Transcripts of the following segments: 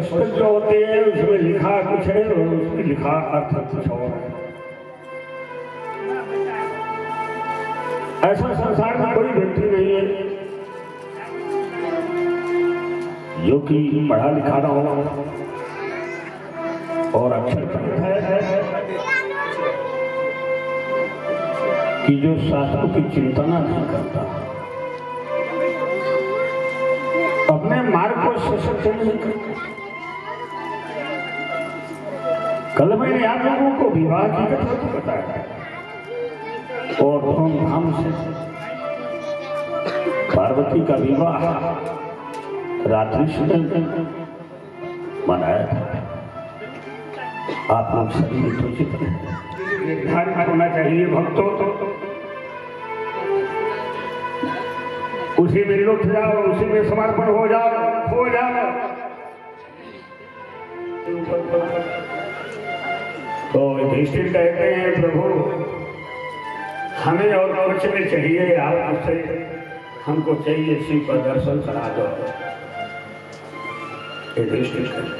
पुस्तक जो होते हैं उसमें लिखा कुछ है और उसमें लिखा अर्थ कुछ और है। ऐसा संसार में कोई व्यक्ति नहीं है जो कि पढ़ा लिखा ना हो और अक्षर है कि जो शास्त्रों की चिंता नहीं करता, अपने मार्ग को सशक्त नहीं करता। कल मैंने आप लोगों को विवाह की कथा बताया और धूमधाम से पार्वती का विवाह रात्रि सुबह मनाया था। आप लोग सभी निर्धारित होना चाहिए भक्तों, उसी में लुट जाओ, उसी में समर्पण हो जाओ, खो जाओ। तो युधिष्ठिर कहते हैं प्रभु हमें और कुछ नहीं चाहिए, आप मुझसे हमको चाहिए शिव का दर्शन करा दो। युधिष्ठिर कहते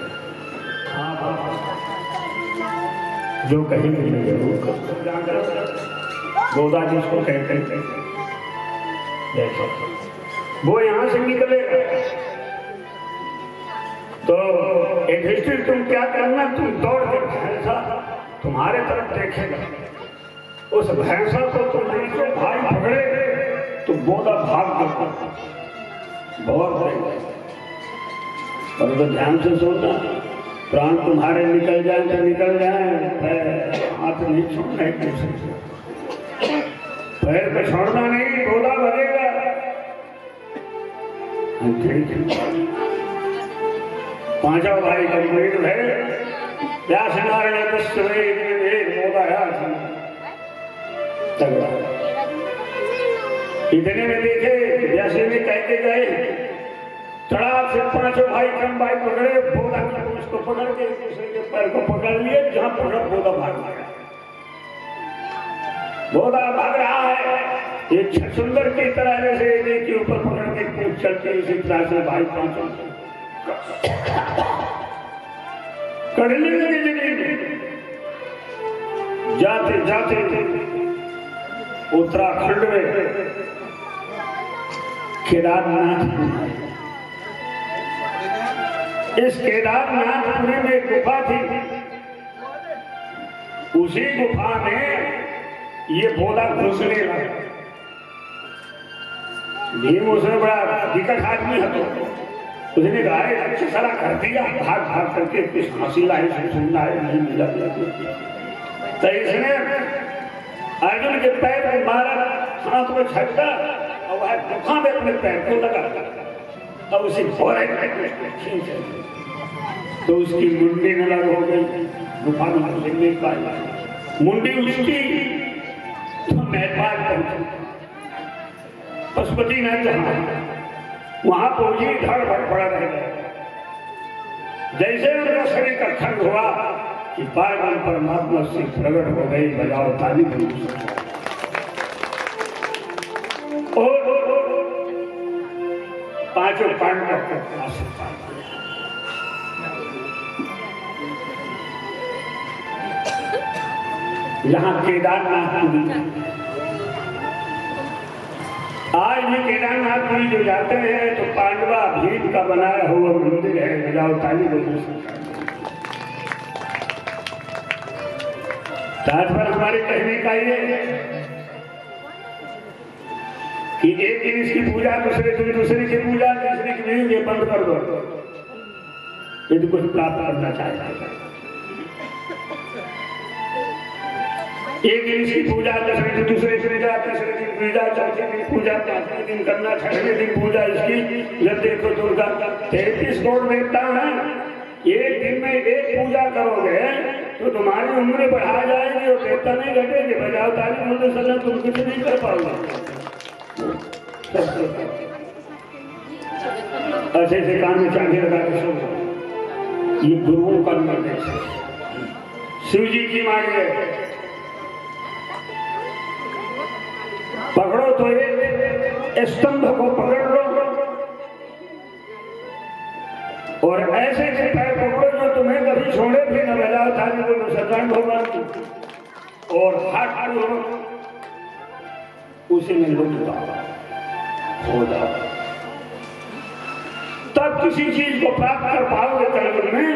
जो कहेंगे मैं जरूर करूंगा। गोदा जिसको कहते हैं देखो वो यहां से निकले तो युधिष्ठिर तुम क्या करना, तुम दौड़ के भैंसा तुम्हारे तरफ देखेगा, उस भैंसा को तुम देखो भाई पकड़े तो गोदा भाग देगा बहुत देगा। और तो ध्यान से सोचना, प्राण तुम्हारे निकल जाए तो निकल जाए, हाथ नहीं छोड़ना एक दूसरे से, पैर पे छोड़ना नहीं, गोदा भरेगा। पांचों भाई कंप्लीट है, व्यास नारायण इतने में देखे व्यासी में कहते गए चढ़ाव से पांचों भाई कम भाई पकड़े, बोधा उसको पकड़ के दूसरे के पैर को पकड़ लिए, जहां पकड़ बोधा भाग गया। बोधा भाग रहा है, ये सुंदर की तरह से के ऊपर पकड़ के कूद चलते इसी तरह से भाई पांचों कड़ने लगे जमीन। जाते जाते उत्तराखंड में केदारनाथ, इस केदारनाथपुरी में एक गुफा थी। उसी गुफा में ये भोला घुसने लगा। भीम उसमें बड़ा दिक्कत आदमी है, तो उसने कहा अच्छा सारा कर दिया, भाग भाग करके कुछ हासिल आए, सुनना है नहीं मिला। तो इसने अर्जुन के पैर में मारा, हाथ में झटका और वह गुफा में अपने पैर को लगा और उसी भोले खींच, तो उसकी मुंडी नलग हो गई, गुफा में नहीं पाई। मुंडी उसकी तो नेपाल पहुंची, पशुपतिनाथ जहां वहां पहुंची, धड़ भड़ पड़ा रह गया। जैसे उनका शरीर का खंड हुआ कि पावन परमात्मा से प्रकट हो गई, बजाओ ताली। और पांचों पांडवों को आशीर्वाद, यहाँ केदारनाथपुरी, आज भी केदारनाथपुरी जो जाते हैं तो पांडवा भीम का बनाया हुआ मंदिर है, बजाओ ताली। ताजमहल हमारे कहने का ये कि एक दिन इसकी पूजा, दूसरे दिन दूसरे की पूजा, तीसरे की नहीं, ये बंद कर दो यदि कुछ प्राप्त करना चाहता है। एक दिन इसकी पूजा, दूसरे दिन दूसरे की पूजा, तीसरे दिन पूजा, चौथे दिन पूजा, पांचवें दिन करना, छठवें दिन पूजा इसकी। जब देखो दुर्गा 33 करोड़ देवता है, एक दिन में एक पूजा करोगे तो तुम्हारी उम्र बढ़ा जाएगी और देवता नहीं घटेंगे। बजाओ ताली बोलते समय तुम कुछ नहीं कर पाओगे। ऐसे ऐसे कान में चांदी लगा के सो, ये गुरुओं का निर्देश है। शिव जी की मांग है, पकड़ो तो एक स्तंभ को पकड़ लो और ऐसे के पैर पकड़ो जो तुम्हें कभी छोड़े भी न। बजाओ ताली बोलो सत्संग होगा और हाथ उसी में लुट हो जाओ, तब किसी चीज को प्राप्त कर पाओगे। कलयुग में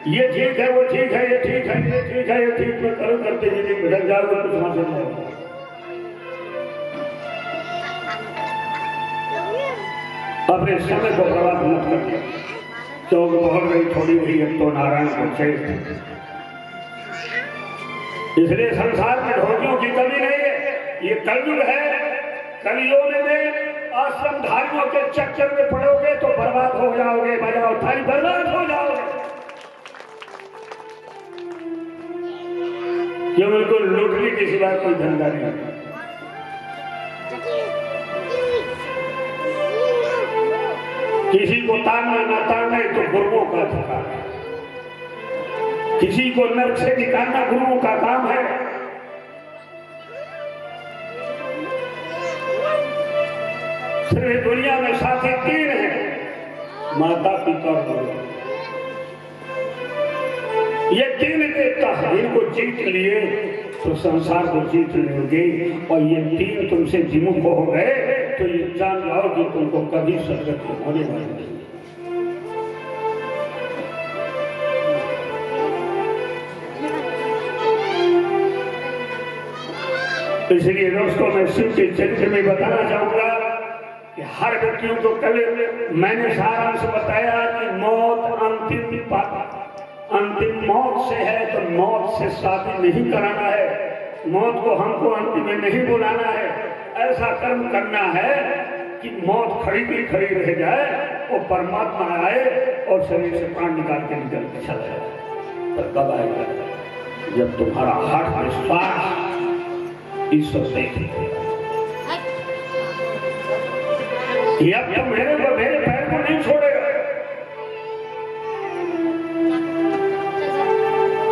ये ठीक है, वो ठीक है, ये ठीक है, ये ठीक है, ये ठीक है करो करते यदि भटक जाओगे कुछ हासिल नहीं होगा। अपने समय को बर्बाद मत करके, चौक बहुत गई थोड़ी हुई, अब तो नारायण को चाहिए। इसलिए संसार में ढोलियों की कमी नहीं है, ये कलयुग है। कलयुग में आश्रमधारियों के चक्कर में पड़ोगे तो बर्बाद हो जाओगे। बजाओ थाली, बर्बाद हो जाओगे। क्यों? बिल्कुल लूटने की सिवा कोई धंधा नहीं। किसी को ताड़ना ना ताड़ना तो गुरुओं का अधिकार है, किसी को नर्क से निकालना गुरुओं का काम है। सिर्फ दुनिया में साथी 3 हैं, माता पिता और गुरु। ये 3 देवता है, इनको जीत लिए तो संसार को जीत लोगे। और ये 3 तुमसे विमुख हो गए तो ये जान जाओ कि तुमको कभी सदगति होने वाली नहीं। इसलिए दोस्तों मैं शिव के चरित्र में बताना चाहूंगा कि हर व्यक्तियों को कल मैंने सारांश बताया कि मौत अंतिम मौत से है, तो मौत से शादी नहीं कराना है, मौत को हमको अंतिम में नहीं बुलाना है। ऐसा कर्म करना है कि मौत खड़ी की खड़ी रह जाए और परमात्मा आए और शरीर से प्राण निकाल के निकल के चला जाए। पर कब आएगा? जब तुम्हारा हठ विश्वास ईश्वर देखेगा। अब तो मेरे पैर को नहीं छोड़ेगा।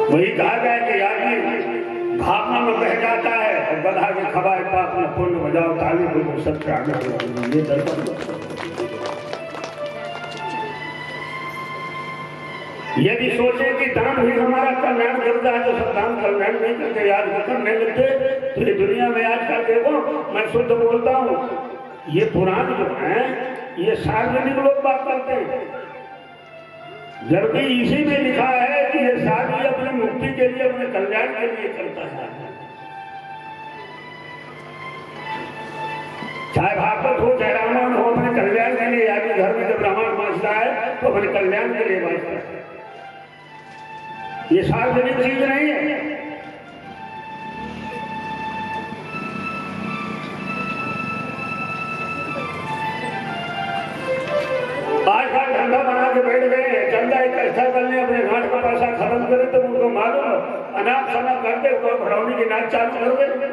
वही कहा गया कि आदमी भावना में बह जाता है और गधा के खबाए पाप में पुण्य बजाओ ताली को सब प्राण ये दर्शन। यदि सोचे कि दान ही हमारा कल्याण करता है तो सब दान कल्याण नहीं करते, याद करने लगते तो ये दुनिया में आजकल देखो, मैं शुद्ध बोलता हूँ, ये पुराण जो है ये सार्वजनिक लोग बात करते हैं, जबकि इसी में लिखा है कि ये साधु अपने मुक्ति के लिए, अपने कल्याण के लिए करता है। चाहे भागवत हो चाहे रामायण हो, अपने कल्याण के लिए, या घर में जब रामायण बांचता है तो अपने कल्याण के लिए बांचता है, ये सार्वजनिक चीज नहीं है। आज का धंधा बना के बैठ गए हैं, चंदा इकट्ठा करने, अपने घाट का पैसा खत्म करे तो उनको मालूम अनाप शनाप करते कोई भड़ौनी की नाच चालू कर दे।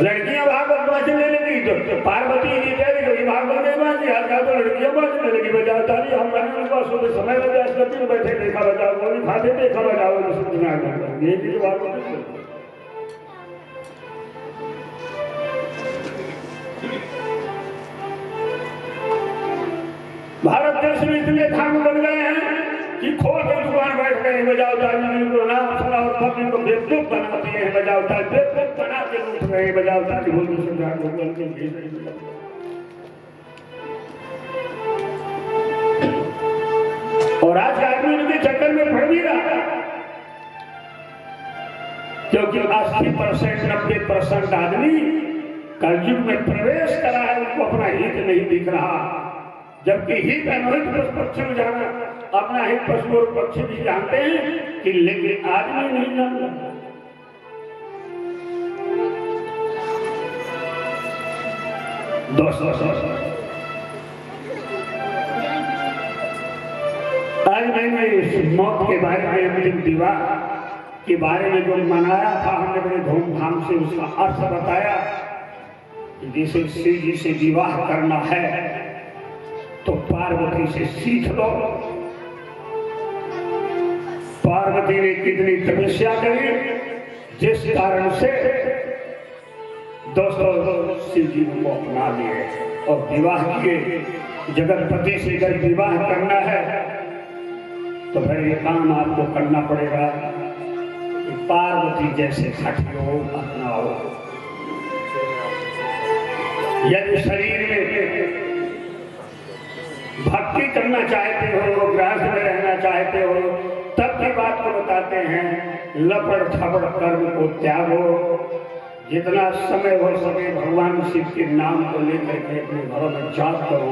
लड़कियां भागवत बांचने लगी तो पार्वती जी कह रही तो भागवत नहीं बांधी, आजकल तो लड़कियां बांचने लगी, बजाओ ताली, हम करने के बाद समय बजा बैठे देखा बजाओ, गोली खाते देखा बजाओ, ये भी भागवत। भारत देश में इतने धाम बन गए हैं कि खोल के दुकान बैठ गए, बजाओ ताली, नाम सुना और पत्नी को बेवकूफ बनाती है, बजाओ ताली, बेवकूफ बना के उठ गए, बजाओ ताली, बोल और आज का आदमी उनके चक्कर में पड़ भी रहा, क्योंकि 80% 90% आदमी कलयुग में प्रवेश करा है, उनको अपना हित नहीं दिख रहा, जबकि हित अनहित पशु पक्षी में जाना, अपना हित पशु और पक्षी भी जानते हैं कि लेकिन आदमी नहीं जानता। दोस्तों आज मैंने इस मौत के बारे में, अंतिम विवाह के बारे में जो मनाया था, हमने बड़े धूमधाम से उसका अर्थ बताया। जिसे शिव जी से विवाह करना है तो पार्वती से सीख लो। पार्वती ने कितनी तपस्या करी, जिस कारण से दोस्तों शिव जी को अपना लिए और विवाह किए। जगतपति से अगर विवाह करना है तो फिर ये काम आपको करना पड़ेगा कि पार्वती जैसे हठियो अपनाओ। यदि शरीर में भक्ति करना चाहते हो, गृहस्थ में रहना चाहते हो, तब की बात को बताते हैं, लपड़ थपड़ कर्म को त्यागो। जितना समय हो सके भगवान शिव के नाम को लेकर के अपने घरों में जाप करो।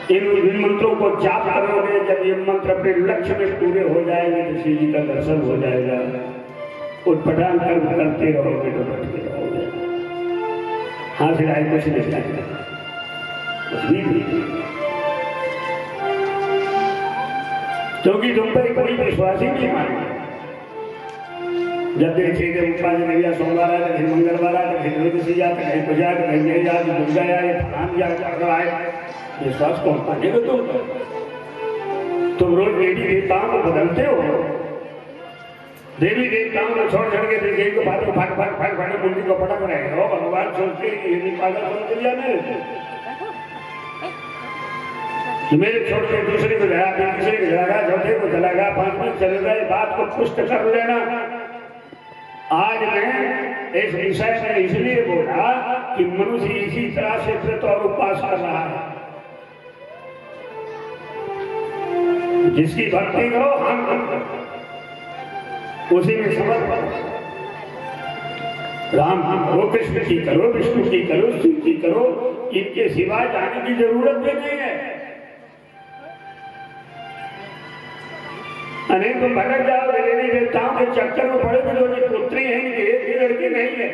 इन मंत्रों को जाप करोगे, जब ये मंत्र अपने लक्ष्य में पूरे हो जाएंगे तो शिव जी का दर्शन हो जाएगा। उठपटांग कर्म करते रहोगे तो बैठते रहोगे, हाँ सिराय कुछ नहीं जाएगा, कुछ भी। क्योंकि तुम पर कोई विश्वासी नहीं मानेगा। जब देखेंगे उपाध्याय सोमवार आए, कहीं मंगलवार आए, कहीं द्विदशी आए, कहीं पूजा, कहीं मेरी आज दुर्गा आए, फलान आए, विश्वास कौन मानेगा? तुम रोज देवी देवताओं को बदलते हो, देवी देवताओं को छोड़ छोड़ के देखेंगे तो फाट मुंडी को पटक रहे हो। भगवान सोचते ये पागल बन के जाने कि मेरे छोड़ के दूसरे को जला, तीसरे को जलागा, चौथे को जलागा, पांचवें चलेगा। ये बात को पुष्ट कर लेना। आज मैं इस विषय में इसलिए बोला कि मनुष्य इसी तरह से व्रत और उपवास कर रहा है। जिसकी भक्ति करो हम उसी में समर्पण। राम करो, कृष्ण की करो, विष्णु की करो, शिव की करो, इनके सिवाय जाने की जरूरत भी नहीं है। अनेक तुम भटक जाओ, देवी देवताओं के चक्कर में पड़े, जो निपुत्री है, एक ही लड़की नहीं है।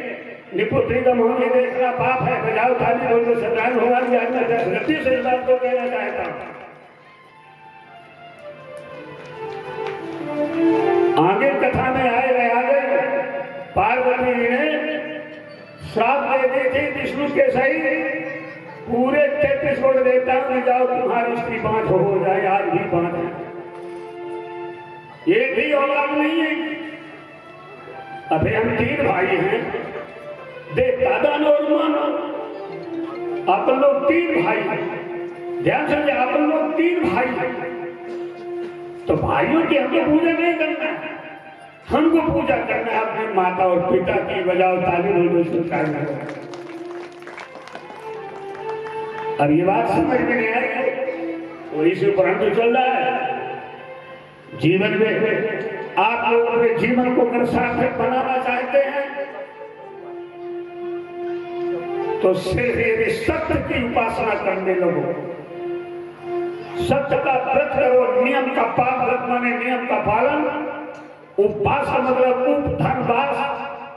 निपुत्री का मोह देखना पाप है। बजाओ थाली बोल तो सत्यान भगवान की आज्ञा गलती से इस बात को कहना चाहता हूं। आगे कथा में आगे पार्वती ने श्राप दे दी थी विष्णु के सही, पूरे 33 करोड़ देवताओं में जाओ तुम्हारी स्त्री बांझ हो जाए। आज भी बांझ है, एक भी औलाद नहीं है। अभी हम 3 भाई हैं, देवता दानो और मानो, अपन लोग 3 भाई हैं। ध्यान से आप लोग 3 भाई हैं, तो भाइयों की हमको पूजा नहीं करना है, हमको पूजा करना है अपने माता और पिता की। बजाओ ताली, बोलो स्वीकार करो। अब ये बात समझ में नहीं आई, तो इसी पर हम तो चल रहा है जीवन में। आप लोग अपने जीवन को अगर सार्थक बनाना चाहते हैं तो सिर्फ यदि सत्य की उपासना करने लगो, सत्य का व्रत करो, नियम का व्रत माने नियम का पालन, उपवास का मतलब उपधनवास,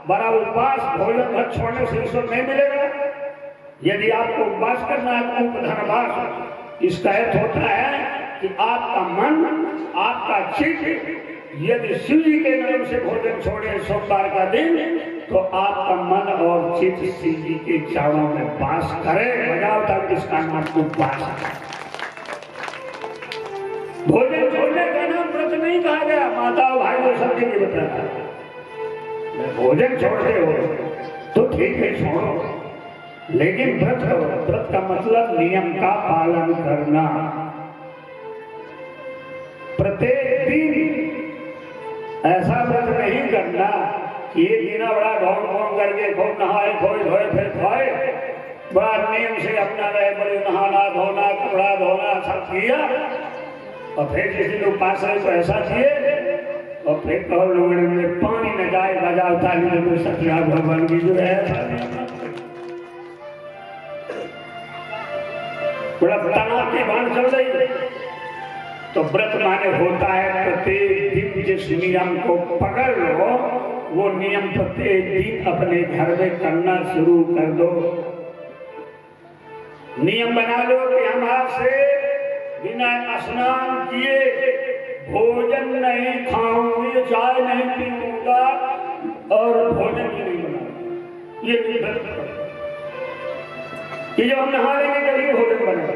बड़ा उपवास, भोजन घर छोड़ने से ईश्वर नहीं मिलेगा। यदि आपको उपवास करना है तो उपधनवास, इसका अर्थ होता है कि आपका मन, आपका चित्त यदि शिव जी के नाम से भोजन छोड़े सोमवार का दिन, तो आपका मन और चित्त शिव जी के चरणों में वास करे। बजाओ तक इसका नाम उपवास है। भोजन छोड़ने का नाम व्रत नहीं कहा गया, माता भाइयों सबके लिए बताया। भोजन छोड़ते हो तो ठीक है, छोड़ो, लेकिन व्रत करो। व्रत का मतलब नियम का पालन करना। प्रत्येक दिन ऐसा व्रत नहीं करना कि ये दीना बड़ा ढोंग ढोंग करके खूब नहाए खोए धोए फिर खाए, बड़ा नियम से अपना रहे, बड़े नहाना धोना कपड़ा धोना सब किया, और फिर किसी लोग पास रहे तो ऐसा किए, और फिर कहो लोगों ने पानी न जाए बजाओ ताली में सत्या भगवान की जो है बड़ा तनाव की बात चल रही। तो व्रत माने होता है प्रत्येक दिन जिस नियम को पकड़ लो, वो नियम प्रत्येक दिन अपने घर में करना शुरू कर दो। नियम बना लो कि हम आज से बिना स्नान किए भोजन नहीं खाऊंगी, चाय नहीं पीऊंगा और भोजन भी नहीं बनाऊंगा। ये कि जब हम नहा लेंगे तभी भोजन बनेगा,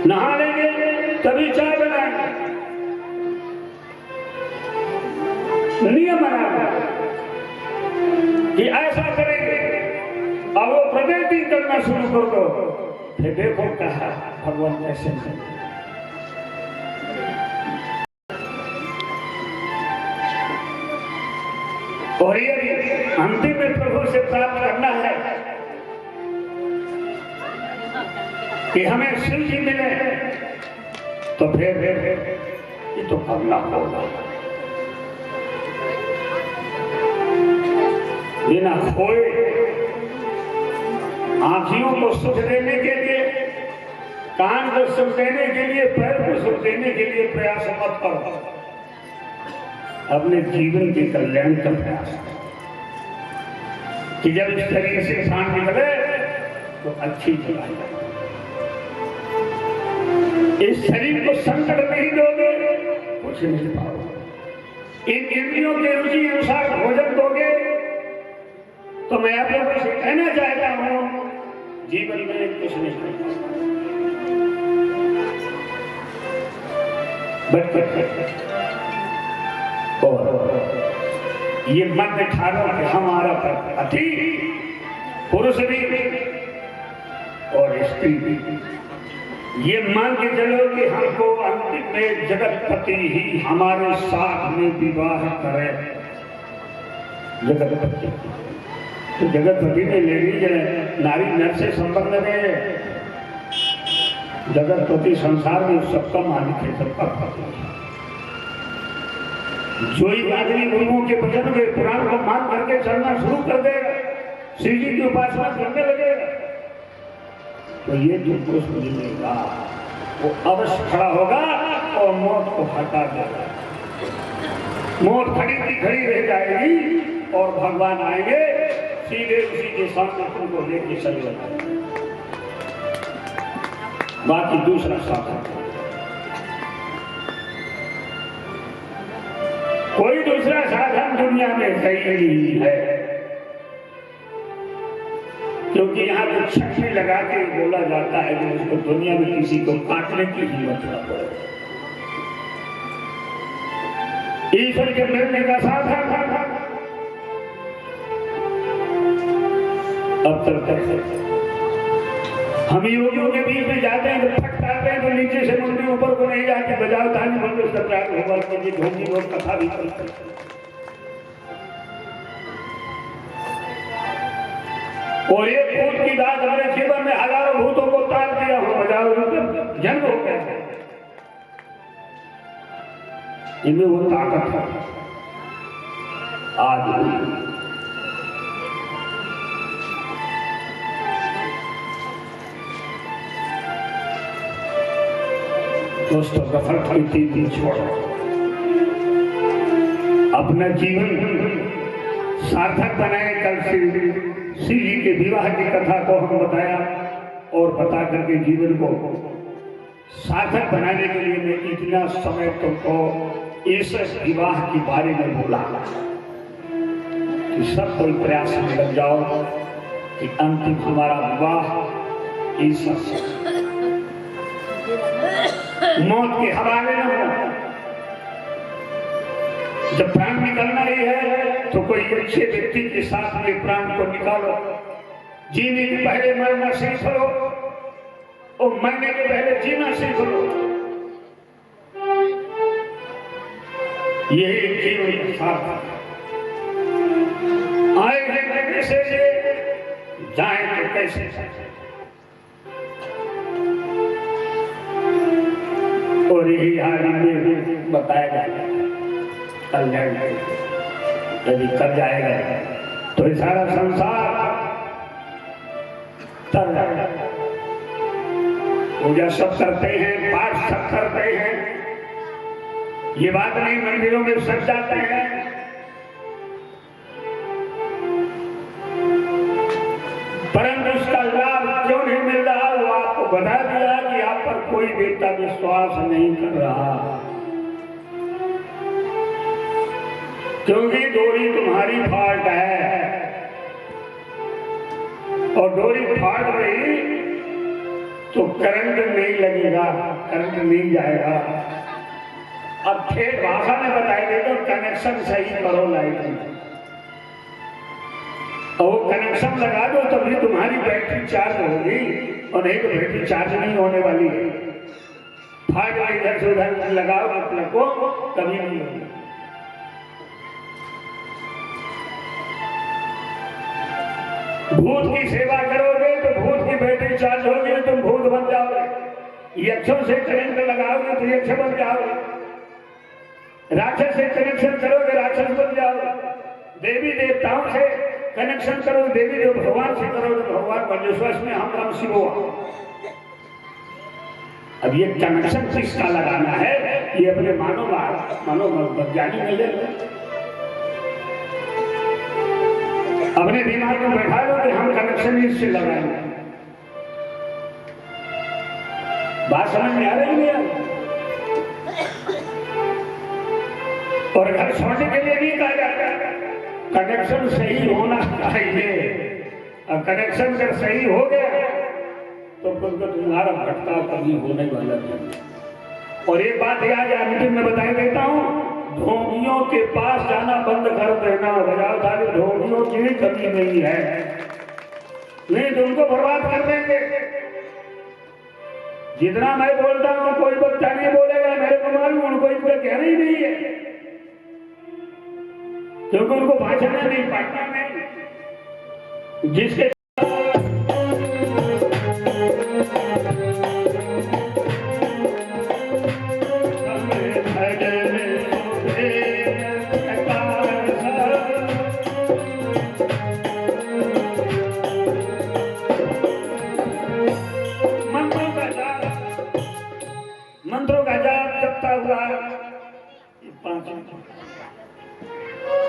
नहा लेंगे तभी चाय बनाएंगे। नियम बनाना कि ऐसा करेंगे, अब वो प्रगति करना शुरू कर दो, फिर देखो कहा भगवान कैसे करें। और यदि अंतिम में प्रभु से प्राप्त करना है कि हमें शिव जी मिले, तो फिर ये तो करना होगा। बिना खोए आंखियों को सुख देने के लिए, कान को सुख देने के लिए, पैर को सुख देने के लिए प्रयास मत करो, अपने जीवन के कल्याण का प्रयास करो कि जब इस शरीर से इंसान निकले तो अच्छी जगह जाए। इस शरीर को संकट नहीं दोगे, कुछ नहीं पाओगे। इन इंद्रियों के रुचि अनुसार भोजन दोगे, तो मैं आप लोगों से कहना चाहता हूं जीवन में कुछ नहीं पाओगे। और ये मन में ठानो कि हमारा पति पुरुष भी और स्त्री भी, ये मान के चलो कि हमको अंतिम में जगतपति ही हमारे साथ में विवाह करे। जगतपति तो जगतपति में लेडीज नारी नर से संबंध में, जगतपति संसार में सबका मालिक है, सबका पति। जो ही आदमी गुरुओं के भजन में पुराण को मान करके चलना शुरू कर देगा, शिव जी की उपासना करने लगेगा, तो ये जो पुरुष मिलेगा वो अवश्य खड़ा होगा और मौत को हटा देगा। मौत खड़ी की खड़ी रह जाएगी और भगवान आएंगे सीधे उसी के सामने तुमको लेके चले जाएंगे। बाकी दूसरा साधन, कोई दूसरा साधन दुनिया में नहीं है, क्योंकि यहाँ तो छठी लगा के बोला जाता है कि उसको दुनिया में किसी को काटने की हिम्मत न पड़े। ईश्वर के मिलने का साधन अब तक हम योगियों के बीच में जाते हैं तो फटकारते हैं तो नीचे से मुंडी ऊपर को नहीं जाती, बजाओ ताली बंदो सत्याग होगा कि ढोंगी और कथा भी करते हैं। और एक भूत की दात हमारे जीवन में हजारों भूतों को तार दिया हो, बजाओ जन्म हो गया, इनमें वो ताकत है आज दोस्तों। गफलत की तीन छोड़ो, अपना जीवन सार्थक बनाए। कल श्री जी के विवाह की कथा को हम बताया और बता करके जीवन को सार्थक बनाने के लिए मैं इतना समय तुमको इस विवाह के बारे में बोला कि सब कोई प्रयास में लग जाओ कि अंतिम हमारा विवाह इस मौत के हवाले न हो। जब प्राण निकलना ही है तो कोई अच्छे व्यक्ति के साथ में प्राण को निकालो। जीने के पहले मरना सीख लो और मरने के पहले जीना सीख लो। यही जीवन का सार्थक आए हैं कैसे जाए तो कैसे। और यही आगे में बताया जाएगा कल जाएगा, यदि कर जाएगा तो ये सारा संसार तर जाएगा। पूजा सब करते हैं, पाठ सब करते हैं, ये बात नहीं मंदिरों में सब जाते हैं, परंतु उसका लाभ क्यों नहीं मिल रहा वो आपको बता दिया कि आप पर कोई देवता विश्वास नहीं कर रहा, क्योंकि डोरी तुम्हारी फाल्ट है और डोरी फाट रही तो करंट नहीं लगेगा, करंट नहीं जाएगा। अब ठेठ भाषा में बताई दे तो कनेक्शन सही करो लाइट में, और वो कनेक्शन लगा दो तभी तुम्हारी बैटरी चार्ज होगी, और नहीं तो बैटरी चार्ज नहीं होने वाली है। फाट वाली इधर से उधर लगाओ मतलब को कभी नहीं होगी। भूत की सेवा करोगे तो भूत की बैटरी चार्ज होगी, तुम भूत बन जाओगे। यक्षों से करंट लगाओगे तो यक्ष बन जाओगे। राक्षस से कनेक्शन करोगे राक्षस बन जाओगे। देवी देवताओं से कनेक्शन करो, देवी देव भगवान से करो तो भगवान बन। में हम राम शिव हुआ। अब ये कनेक्शन किसका लगाना है ये अपने मानो वैज्ञानिक में ले लो, अपने दिमाग में बैठा लो कि हम कनेक्शन इससे लगाएंगे। बात समझ में आ रही है? और घर छोड़ने के लिए नहीं कहा जाता, कनेक्शन सही होना चाहिए। अब कनेक्शन अगर सही हो गया तो तुम्हारा भटकाव कभी होने वाला नहीं। और एक बात याद अंतिम में बताई देता हूँ, ढोंगियों के पास जाना बंद कर देना। बजाओ ताली, ढोंगियों की कमी नहीं है, नहीं तो उनको बर्बाद कर देंगे। जितना मैं बोलता हूँ कोई बच्चा नहीं बोलेगा, मेरे को मालूम उनको इतना कहना ही नहीं है, क्योंकि उनको भाषण नहीं पढ़ना नहीं। जिसके मंत्रों का जाप जपता हुआ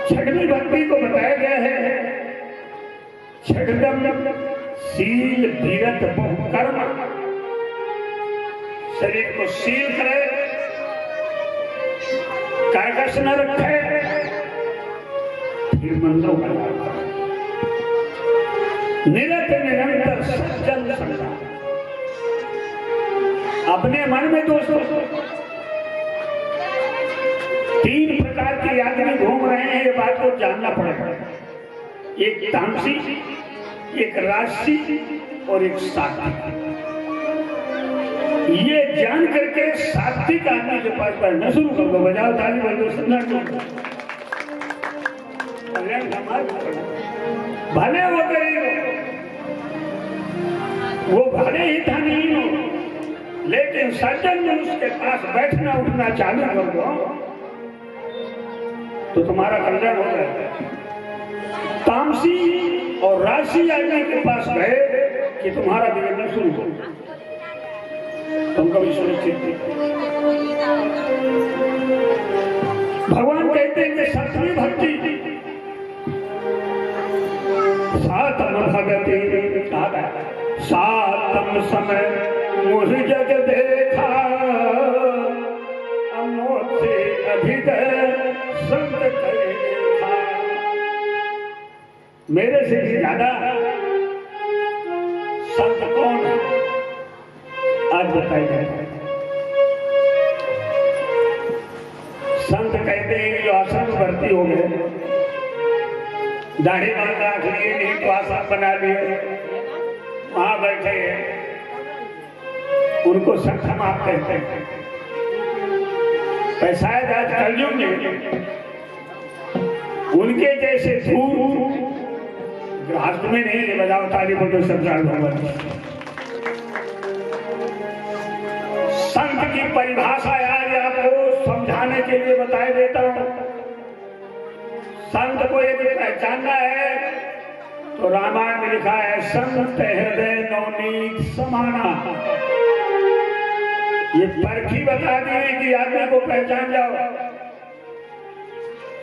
छठवीं भक्ति को बताया गया है। छठम शील धीरज बहुकर्म, शरीर को शील करे, कर्कश न रखे, फिर मंत्रों का जाप करे, निरंतर सज्जन संग। अपने मन में दोस्तों तीन प्रकार के आदमी घूम रहे हैं, ये बात को जानना पड़ेगा। एक तामसी, एक राजसी और एक सात्विक। ये जान करके सात्विक आदमी के पास पढ़ना शुरू कर दो, बजाओ ताली बजाओ सुनना भले वो गरीब हो, वो भले ही धनी हो, लेकिन सज्जन में उसके पास बैठना उठना चालू कर दो तो तुम्हारा कल्याण हो जाएगा। तामसी और राशि आदमी के पास गए कि तुम्हारा बिगड़ना शुरू हो, तुम कभी सुनिश्चित नहीं। भगवान कहते हैं कि सतमी भक्ति सातम भगति सातम समय मुझ जग देखा अमोद से अभिदय संत करे देखा। मेरे से भी ज्यादा संत कौन है आज बताइए। संत कहते हैं जो आश्रम भर्ती हो गए, दाढ़ी बाल रख लिए, नहीं तो आश्रम बना लिए, वहां बैठे हैं, उनको संत हम आप कहते हैं। शायद आज कलयुग में उनके जैसे धूप गृहस्थ में नहीं, बजाओ ताली बजाओ सरदार भगवान। संत की परिभाषा आज आपको समझाने के लिए बताए देता हूं। संत को यदि पहचानना है तो रामायण में लिखा है संत हृदय नवनीत समाना। ये परखी बता दी है कि आदमी को पहचान जाओ।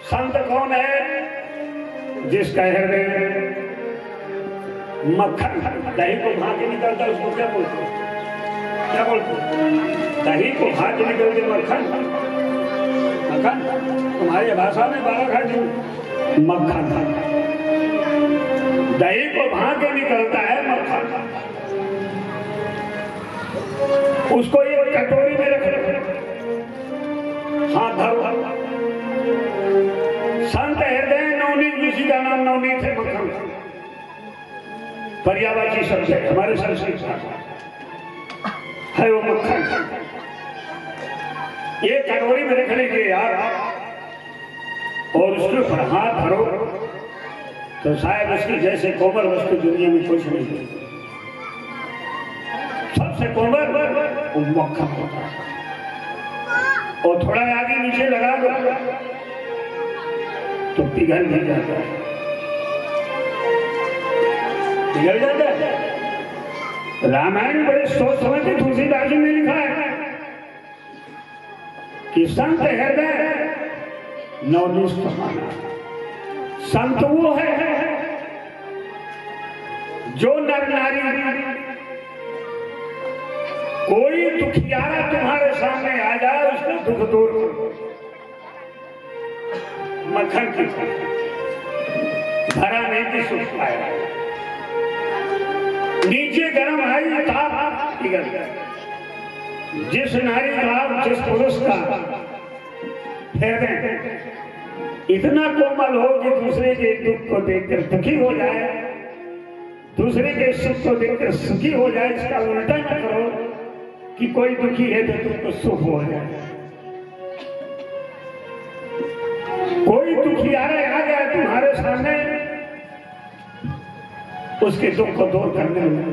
संत कौन है? जिसका हृदय मक्खन, दही को भाग निकलता उसको क्या बोलते? क्या बोलते? दही को भाग निकलते मक्खन। मक्खन तुम्हारी भाषा में 12 घंटे मक्खन, दही को भाग निकलता है मक्खन। उसको एक कटोरी में रख, हाथ धरो। संत हृदय नवनीत, किसी का नाम नवनीत है, मक्खन पर्यावाची शब्द है, हमारे संस्कृत है वो मक्खन। ये कटोरी में रख लीजिए यार, और उसके ऊपर हाथ धरो तो शायद उसकी जैसे कोमल वस्तु दुनिया में कुछ नहीं है। सबसे कोमल वो मक्खन होता है। और थोड़ा आगे नीचे लगा दो तो पिघल भी जाता है, पिघल जाता है। रामायण बड़े सोच समझ के तुलसीदास जी ने लिखा है कि संत हृदय नवनीत समाना। संत वो है जो नर नारी, कोई दुखियारा तुम्हारे सामने आ जाए उसका दुख दूर करो। मक्खन की धरा नहीं कि सुख पाएगा, नीचे गर्म आई ताप पिघल गया। जिस नारी का, जिस पुरुष का हृदय इतना कोमल हो कि दूसरे के दुख को देखकर दुखी हो जाए, दूसरे के सुख को देखकर सुखी हो जाए, इसका उल्टा न करो कि कोई दुखी है तो तुमको सुख हो जाए। कोई दुखियारा आ गया तुम्हारे सामने, उसके दुख को दूर करने में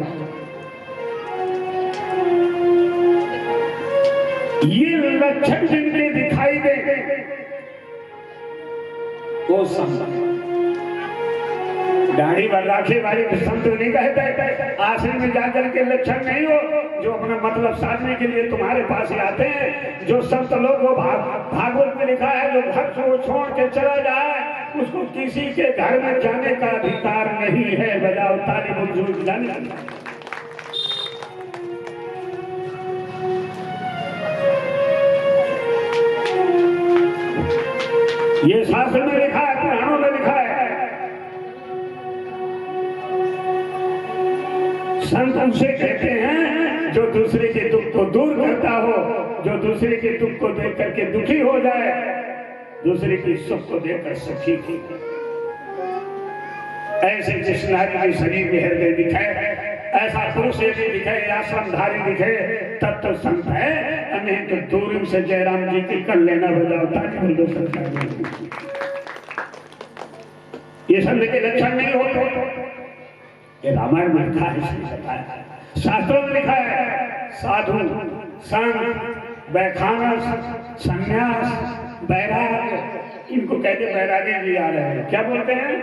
ये लक्षण जिनके दिखाई दे वो संत। दाढ़ी राखे वाले संत नहीं कहते, आश्रम में जाकर के लक्षण नहीं हो जो अपना मतलब साधने के लिए तुम्हारे पास आते हैं। जो संत लोग वो भागवत में लिखा है, जो घर को छोड़ के चला जाए उसको किसी के घर में जाने का अधिकार नहीं है। बजाओ ताली बुजुर्ग जाने। ये शास्त्र में लिखा है, पुराणों में लिखा है। संत उसे कहते हैं जो दूसरे के दुख को दूर करता हो, जो दूसरे के दुख को देख करके दुखी हो जाए, दूसरे की सुख को देखकर सुखी हो। ऐसे जिस नारी के शरीर में हृदय दिखाए ऐसा पुरुष यदि दिखे, आश्रमधारी दिखे, तब तो संत है, नहीं तो दूर से जयराम जी की कर लेना बजाओ ताकि दो संत। ये संत के लक्षण नहीं होते। ये रामायण में लिखा है, शास्त्रों में लिखा है, साधु संत वैखानस संन्यास बैराग, इनको कहते बैरागी जी आ रहे हैं। क्या बोलते हैं?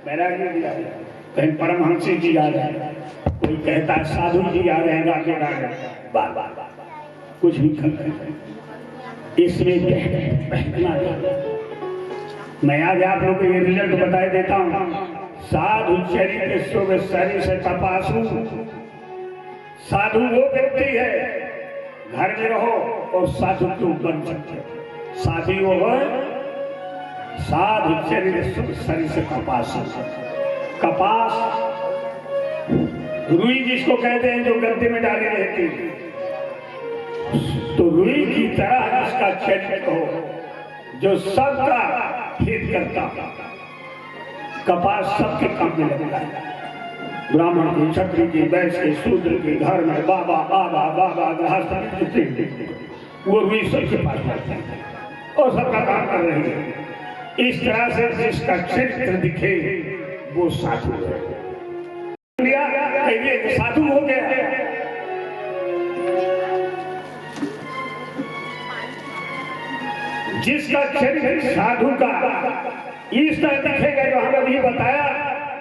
बैरागी जी आ रहे हैं, कहीं परमहंसी जी आ रहे हैं, कोई कहता है साधु जी आ रहे हैं, गाके गा रहे बार बार कुछ भी कर रहे हैं। इसमें बहकना मैं आज आप लोगों को ये रिजल्ट बताए देता हूँ। साधु चरित्र सुख शरीर से तपासू। साधु वो व्यक्ति है, घर में रहो और साधु क्यों बन सकते। साधु वो है साधु चरित्र सुख शरीर से कपास। कपास रुई जिसको कहते हैं, जो गद्दे में डाली रहती है, तो रुई की तरह जिसका चरित्र हो, जो सबका हित करता, कपास सबके काम में लगता है। ब्राह्मण की, क्षत्रिय की, वैश्य की, शूद्र के घर में बाबा बाबा बाबा गृहस्थ वो रुई सबके पास रहते हैं और सबका काम कर रहे हैं। इस तरह से जिसका चरित्र दिखे वो साधु है। साधु हो गया। जिसका चरित्र साधु का इस तरह दिखेगा जो हमें अभी बताया,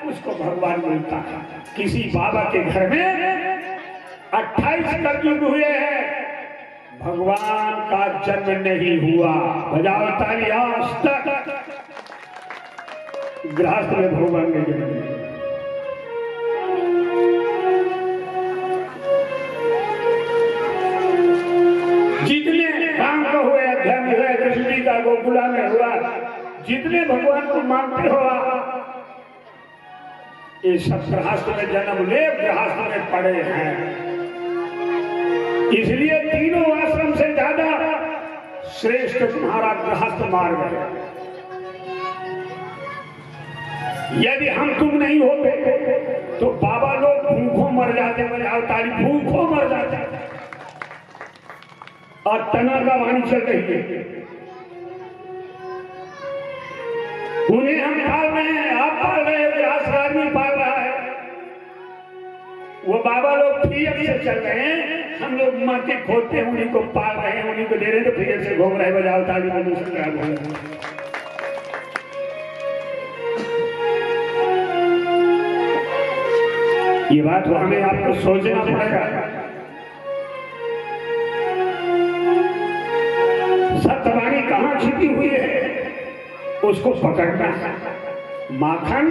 उसको भगवान मिलता है। किसी बाबा के घर में 28 कलयुग हुए हैं, भगवान का जन्म नहीं हुआ। बजाओ ताली। आज तक गृहस्थ में भगवान ने जन्म लिया। जितने राम को हुए, अध्याय में हुए, कृष्ण जी का गोकुला में हुआ, जितने भगवान को मानते हो ये सब गृहस्थ में जन्म ले, गृहस्थ में पड़े हैं। इसलिए तीनों आश्रम से ज्यादा श्रेष्ठ तुम्हारा गृहस्थ मार्ग है। यदि हम तुम नहीं होते तो बाबा लोग भूखों मर जाते, ताली भूखों मर जाते। और तना का वाणी चल रही है, उन्हें हम पाल रहे हैं, आप पाल रहे हैं, आदमी पाल रहा है। वो बाबा लोग फ्री से चल रहे हैं, हम लोग माटी खोदते हैं, उन्हीं को पाल रहे हैं, उन्हीं को दे रहे हैं, तो फ्री से घूम रहे। बजाओ ताली। ये बात हमें आपको सोचना पड़ेगा। सत्यवाणी कहाँ छिपी हुई है, उसको पकड़ना है। माखन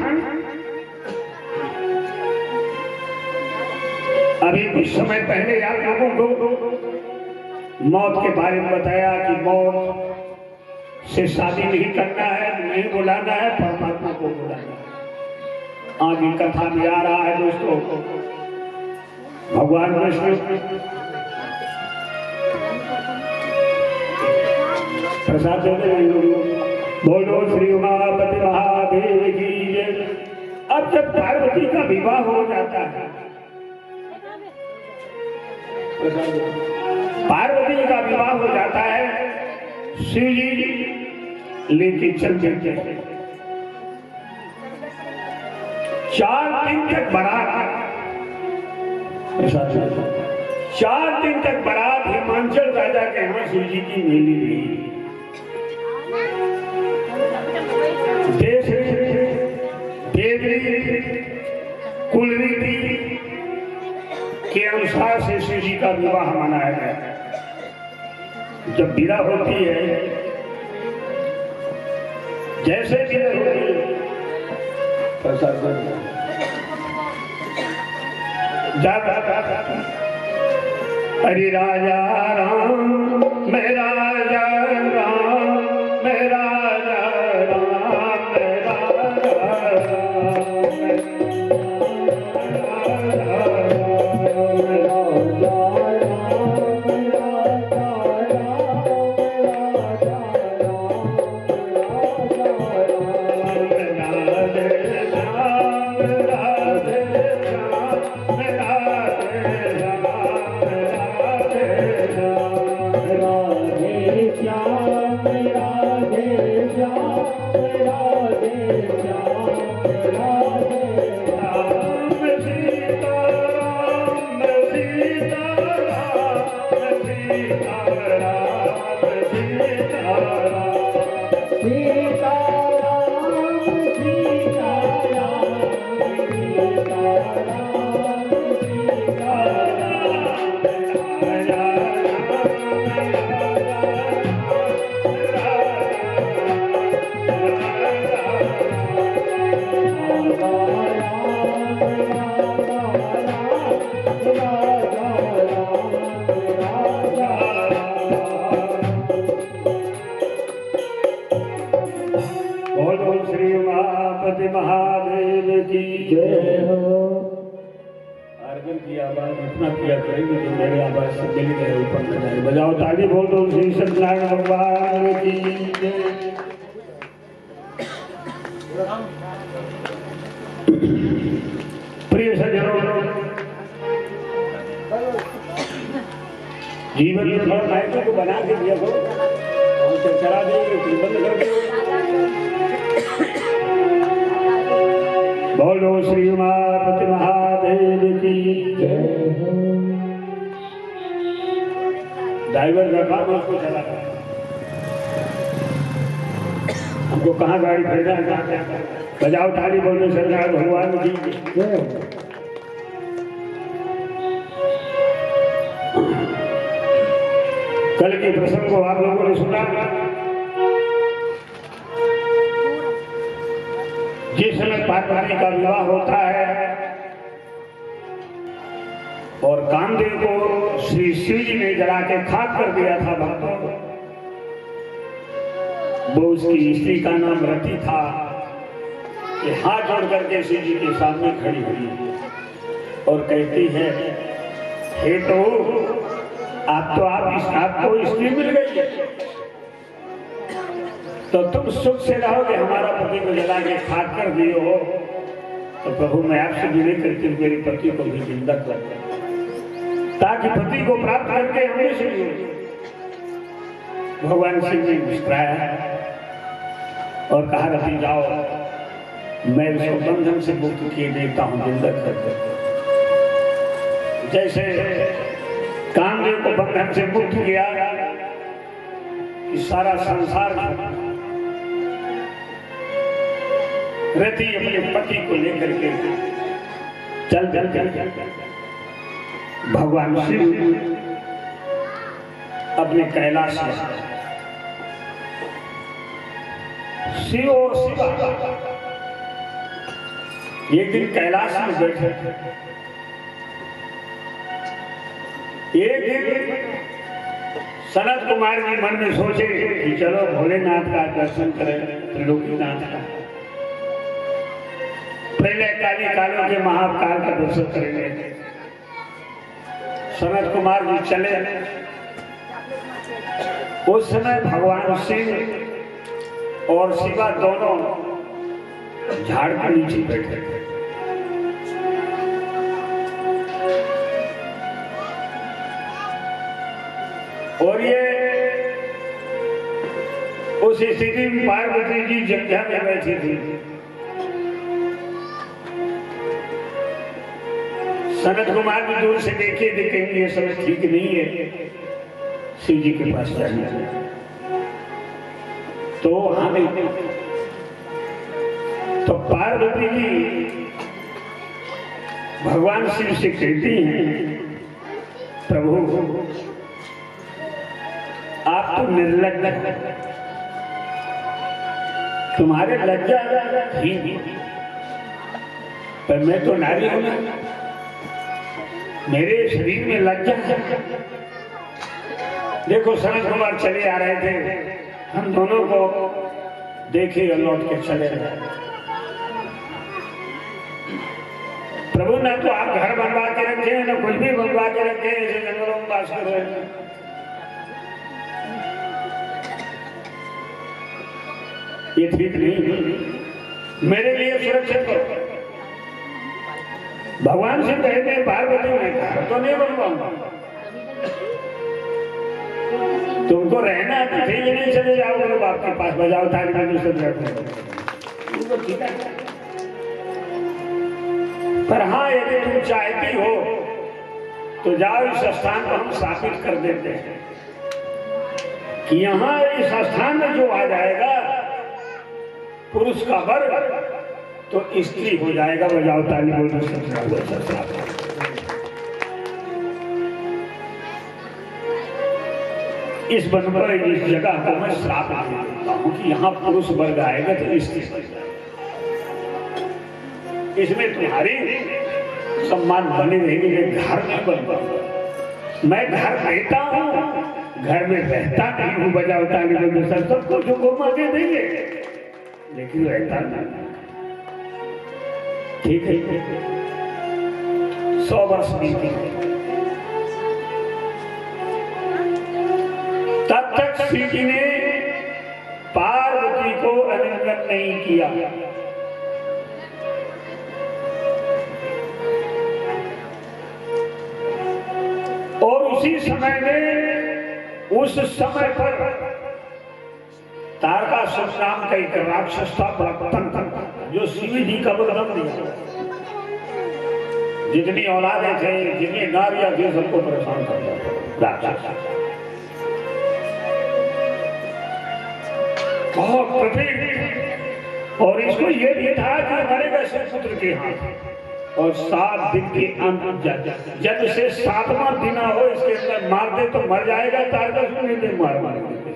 अभी कुछ समय पहले आप लोगों को मौत के बारे में बताया कि मौत से शादी नहीं करना है, नहीं बुलाना है, परमात्मा को बुलाना है। आगे कथा में आ रहा है दोस्तों, भगवान विष्णु प्रसाद बोलो श्री उमापति महादेव की जय। अब जब पार्वती का विवाह हो जाता है, पार्वती का विवाह हो जाता है, शिव जी लेके चल चलते 4 दिन तक बारात, 4 दिन तक बारात हिमांचल राजा के यहाँ शिव जी की मिली रही। देश देवरी कुल रीति के अनुसार से शिव जी का विवाह मनाया गया। जब विदा होती है, जैसे विदा होती है, हरि राजा राम मेरा राजा राम मेरा बोलो श्री उमापति महादेव की जय हो। आर्गन की आवाज इतना किया करेगी जो मेरी आवाज से मिली रहे, ऊपर न जाए। बजाओ ताली, बोलो श्री सत्यनारायण भगवान की जय। प्रिय सज्जनों, जीवन में थोड़ा माइकों को बना के दिया करो, हम चला देंगे फिर बंद कर दो। बोलो श्री उमापति महादेव की जय। ड्राइवर का काम उसको चलाना, हमको कहाँ गाड़ी भेजना है। बजाओ ताली, बोलो सरकार भगवान की जय। कल के प्रसंग को आप लोगों ने सुना। जिस समय पार्वती का विवाह होता है और कामदेव को श्री शिव जी ने जला के खाक कर दिया था भक्तों को, वो उसकी स्त्री का नाम रति था। कि हाथ जोड़ करके शिव जी के सामने खड़ी हुई और कहती है, हे तो आपको स्त्री मिल गई, तो तुम सुख से रहोगे। हमारा पति को जला के खाक कर दिए हो, तो प्रभु मैं आपसे विनय करती हूँ मेरे पति को भी जिंदा कर दे, ताकि पति को प्राप्त करके हमें से भगवान शिव जी मुस्कुराया और कहा, रति जाओ, मैं उसको बंधन से मुक्त किए देता हूँ, जिंदा कर दे। जैसे कामदेव को बंधन से मुक्त किया कि सारा संसार रति अपने पति को लेकर के चल भगवान शिव अपने कैलाश में, शिव और शिवा एक दिन कैलाश में बैठे। एक दिन सनत कुमार जी मन में सोचे कि चलो भोलेनाथ का दर्शन करें, त्रिलोकीनाथ का, पहले काली कालों के महाकाल का दर्शन करेंगे। सनत कुमार जी चले। उस समय भगवान शिव और शिवा दोनों झाड़ के नीचे बैठे थे। और ये उस स्थिति में पार्वती जी जंघा में बैठी थी। सनत कुमार भी दूर से देखे थे, कहीं ये समय ठीक नहीं है, शिव जी के पास जाना। तो हमें तो पार्वती जी भगवान शिव से कहती हैं, प्रभु आप तो निर्लज्ज, तुम्हारे लज्जा थी, पर मैं तो नारी हूं, मेरे शरीर में लज्जा है। देखो सनत कुमार चले आ रहे थे, हम दोनों को देखे और लौट के चले गए। प्रभु ना तो आप घर बनवा के रखे हैं, ना कुछ भी बनवा के रखे हैं, ऐसे जंगलों में बास कर रहे हैं। ये ठीक नहीं, मेरे लिए सुरक्षित करो। भगवान से कहते हैं पार्वती मैं घर तो नहीं बनवाऊंगा, तुमको रहना है तो ठीक नहीं, चले जाओ मेरे बाप के पास, बजाओ ताली में दूसरे ठीक है। पर हाँ, यदि तुम चाहती हो तो जाओ, इस स्थान को हम स्थापित कर देते हैं कि यहाँ इस स्थान में जो आ जाएगा पुरुष का वर्ग तो स्त्री हो जाएगा। बजाओ ताली, बोलो इस बनवर इस जगह को मैं श्राप देता हूँ कि यहाँ पुरुष वर्ग आएगा तो स्त्री बन जाएगा। इसमें तुम्हारी सम्मान बने रहेगी। घर नहीं बन पाऊंगा, मैं घर रहता हूँ, घर में रहता नहीं हूँ। बजाओ ताली, सबको जो को मजे देंगे, लेकिन रहता नहीं। ठीक है, 100 वर्ष बीती, तब तक शिव जी ने पार्वती को आलिंगन नहीं किया। और उसी समय में, उस समय पर तारकासुर नाम का एक राक्षस था, बड़ा जो शिव जी का बलराम दिया। जितनी औलादें थे, जितनी नारियां थी, सबको परेशान करता राक्षस। बहुत कठिन। और इसको ये भी था कि मरेगा शिव पुत्र के हाथ। और 7 दिन के अंत जब से 7वां दिन हो, इसके अंदर मार दे तो मर जाएगा। तारकासुर नहीं दे मार मारेंगे।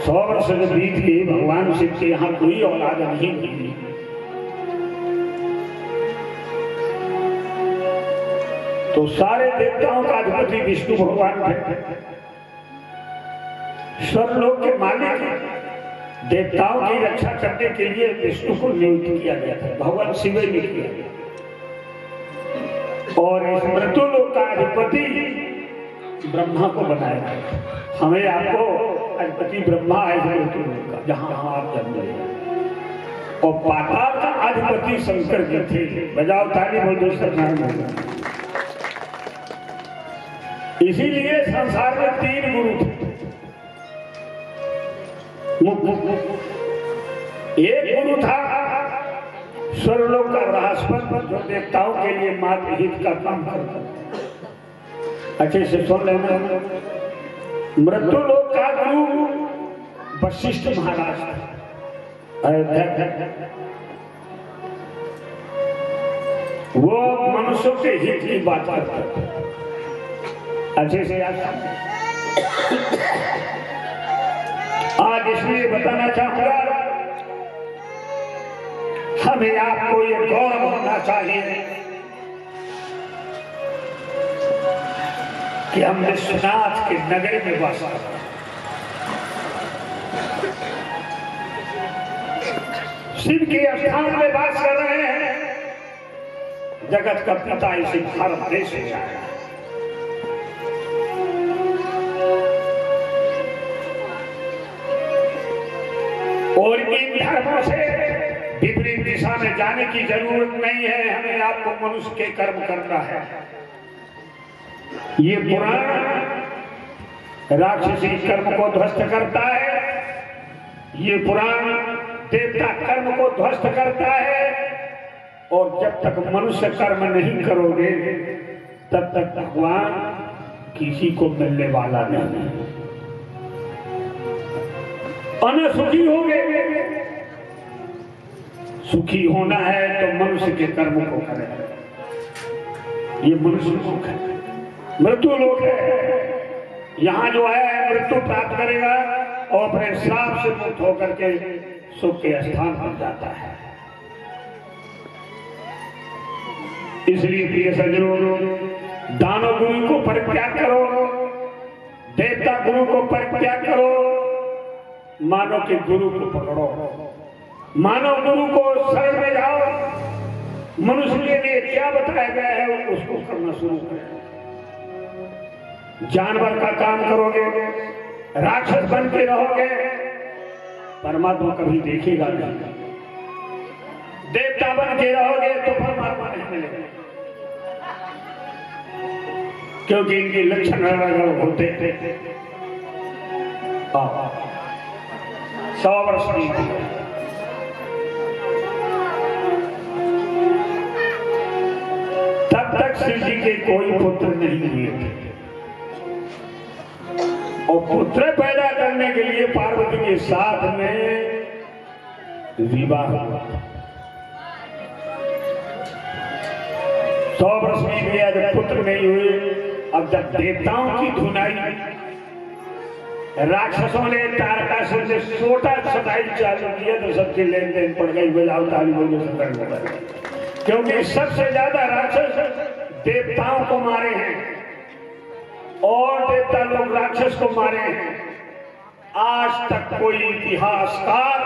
100 वर्ष बीत गए, भगवान शिव के यहाँ कोई औलाद नहीं मिली। तो सारे देवताओं का अधिपति विष्णु भगवान थे, स्वर्गलोक के मालिक। देवताओं की रक्षा करने के लिए विष्णु को नियुक्त किया गया था, भगवान शिव ने किया। और इस मृत्युलोक का अधिपति ब्रह्मा को बनाया गया। हमें आपको अधिपति ब्रह्मा है मृत्युलोक का, जहां आप जन्म लिए। और पाताल का अधिपति शंकर जी थे। बजाओ ताली, बोलो सत्यनारायण। इसीलिए संसार में 3 गुरु थे। एक गुरु था स्वर्गलोक का बृहस्पति, जो देवताओं के लिए मात्र हित का काम करता। अच्छे से सुन लेना। मृत्युलोक का गुरु वशिष्ठ महाराज था। वो मनुष्यों के हित की बात करता। अच्छे से याद। आज इसलिए बताना चाहूंगा, हमें आपको ये गौरव होना चाहिए कि हम विश्वनाथ के नगरी में वास करते हैं। शिव के स्थान में वास कर रहे हैं। जगत का पिता इसे भारत देश में आया। और इन धर्मों से विपरीत दिशा में जाने की जरूरत नहीं है। हमें आपको मनुष्य के कर्म करना है। ये पुराण राक्षसी कर्म को ध्वस्त करता है। ये पुराण देवता कर्म को ध्वस्त करता है। और जब तक मनुष्य कर्म नहीं करोगे, तब तक भगवान किसी को मिलने वाला नहीं। अनसुखी हो गए। सुखी होना है तो मनुष्य के कर्म को करें। ये मनुष्य लोक है, मृत्यु लोक है। यहाँ जो है मृत्यु प्राप्त करेगा और अपने श्राप से मुक्त होकर के सुख के स्थान पर जाता है। इसलिए प्रिय सज्जनों, दानव गुरु को परित्याग करो, देवता गुरु को परित्याग करो, मानव के गुरु को पकड़ो। मानव गुरु को शरण में जाओ। मनुष्य के लिए क्या बताया गया है उसको करना शुरू करें। जानवर का काम करोगे, राक्षस बन के रहोगे, परमात्मा कभी देखेगा नहीं। देवता बन के रहोगे तो परमात्मा नहीं मिलेगा, क्योंकि इनके लक्षण अलग अलग होते थे। 100 वर्ष बीत गए। तब तक शिव जी के कोई पुत्र नहीं हुए थे। और पुत्र पैदा करने के लिए पार्वती के साथ में विवाह हुआ। 100 वर्ष बीत गया, जब पुत्र नहीं हुए। अब जब देवताओं की धुनाई, राक्षसों ने तारकासुर से छोटा सताई चालू किया तो सबकी लेन देन पड़ गई। बजाओ ताली, बोलो सत्तर। क्योंकि सबसे ज्यादा राक्षस देवताओं को मारे हैं और देवता लोग राक्षस को मारे हैं। आज तक कोई इतिहासकार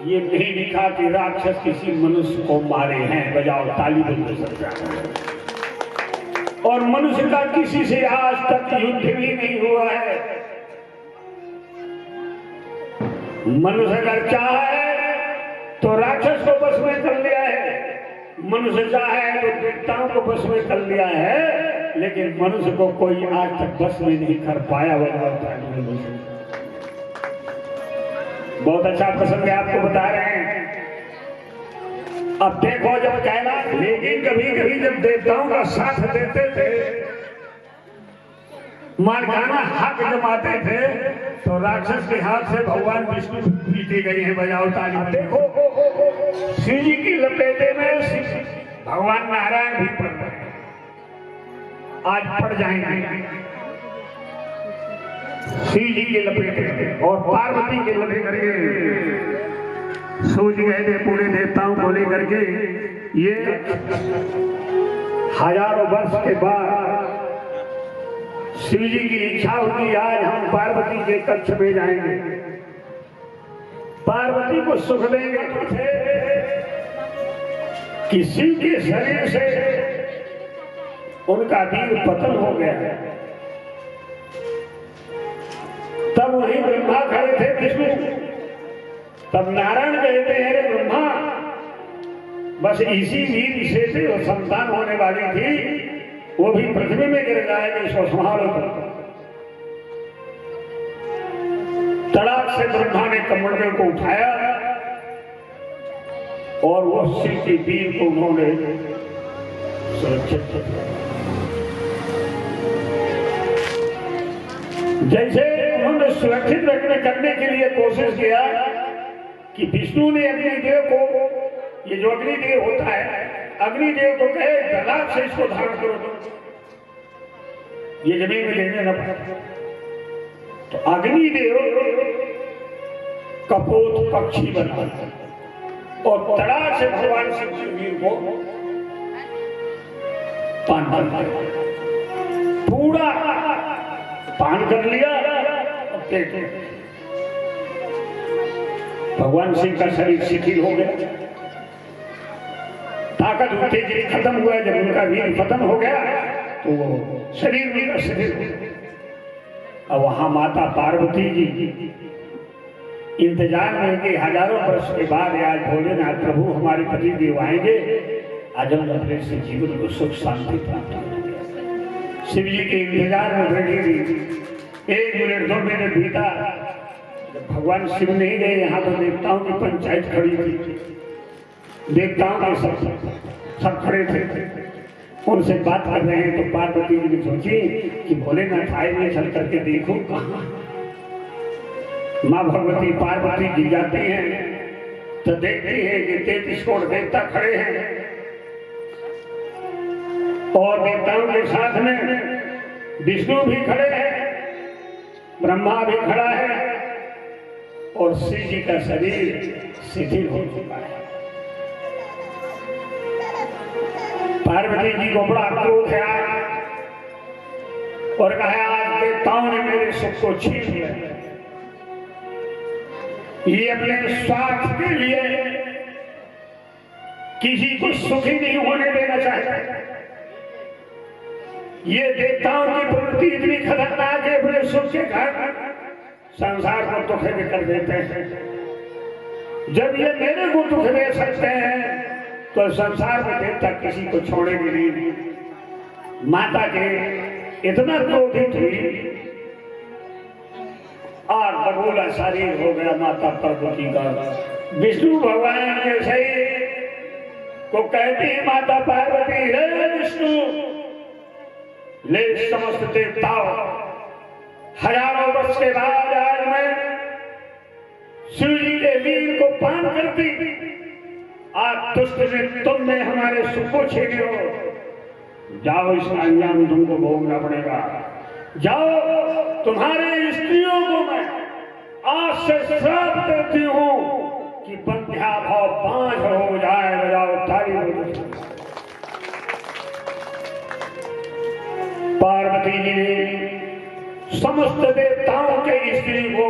ये नहीं लिखा कि राक्षस किसी मनुष्य को मारे हैं। बजाओ ताली बंदो सरकार। और मनुष्य का किसी से आज तक युद्ध भी नहीं हुआ है। मनुष्य अगर चाहे तो राक्षस को बस में कर लिया है, मनुष्य चाहे तो देवताओं को बस में कर लिया है, लेकिन मनुष्य को कोई आज तक बस में नहीं कर पाया। बहुत अच्छा प्रसंग आपको बता रहे हैं। अब देखो जब कहना, लेकिन कभी कभी जब देवताओं का साथ देते थे, मारकाना हक जमाते थे, तो राक्षस के हाथ से भगवान विष्णु पीटे गए हैं। बजाओ ताली। देखो शिव जी की लपेटे में भगवान नारायण भी पड़ रहे हैं, आज पड़ जाएंगे शिव जी के लपेटे और पार्वती के लपेटे सोच गए थे पूरे देवताओं को लेकर के। ये हजारों वर्ष के बाद शिव जी की इच्छा होगी आज हम पार्वती के कक्ष में जाएंगे, पार्वती को सुख देंगे। कि शिव के शरीर से उनका वीर पतन हो गया है। तब वही ब्रह्मा खड़े थे विष्णु, तब नारायण कहते हैं अरे ब्रह्मा, बस इसी वीर से थे संतान होने वाली थी, वो भी पृथ्वी में गिर जाएगा, इसको संभालो। तड़ाक से ब्रह्मा ने कमंडल को उठाया और वो शिव के वीर को उन्होंने सुरक्षित किया। जैसे उन्होंने सुरक्षित रखने करने के लिए कोशिश किया कि विष्णु ने अग्निदेव को, ये जो अग्निदेव होता है, अग्निदेव को कहे तड़ाक से इसको धारण करो, ये जमीन में गिरने न पाए। तो अग्निदेव कपोत पक्षी बना और तड़ाक से भगवान शिव के वीर को पान कर पूरा पान कर लिया। भगवान शिव का शरीर शिथिल हो गया, ताकत उत्तेजित खत्म हुआ। जब उनका वीर खत्म हो गया तो वो शरीर भी शिथिल हो गया। अब वहां माता पार्वती जी इंतजार में कि हजारों वर्ष के बाद आज भोलेनाथ प्रभु हमारे पति देव आएंगे, आज हम अपने से जीवन को सुख शांति प्राप्त हो। शिव जी के इंतजार में बैठी थी। 1 मिनट 2 मिनट बीता, भगवान शिव नहीं गए। यहाँ तो देवताओं की पंचायत खड़ी थी, देवताओं के सब खड़े थे, उनसे बात कर रहे हैं। तो पार्वती जी ने सोची कि भोलेनाथ आए में चल करके देखो कहाँ। माँ भगवती पार्वती जी जाती हैं तो देखती है कि 33 करोड़ देवता खड़े हैं और देवताओं के साथ में विष्णु भी खड़े हैं, ब्रह्मा भी खड़ा है और शिव जी का शरीर शिथिल हो चुका है। पार्वती जी को बड़ा क्रोध आया और कहा आज देवताओं ने मेरे सुख को छीन लिया, ये अपने स्वार्थ के लिए किसी को सुखी नहीं होने देना चाहता। ये देवताओं की प्रवृत्ति इतनी खतरनाक है, अपने सुख के कारण संसार को दुख में कर देते हैं। जब ये मेरे को दुख दे सकते हैं तो संसार में देवता किसी को छोड़ेंगे नहीं। माता के इतना क्रोधित हुई और बगोला शरीर हो गया माता पार्वती का। विष्णु भगवान जैसे को कहती है माता पार्वती, हे विष्णु, ले समस्त देवताओं, हजारों वर्ष के बाद आज मैं शिव जी के वीर को पान करती, आज दुष्ट ने तुमने हमारे सुख को छीने हो। जाओ, इसका अंजाम तुमको भोगना पड़ेगा। जाओ, तुम्हारे स्त्रियों को मैं आज से श्राप देती हूं कि बंध्या भाव बांझ हो जाए। बजाओ ताली। पार्वती जी ने समस्त देवताओं के स्त्री को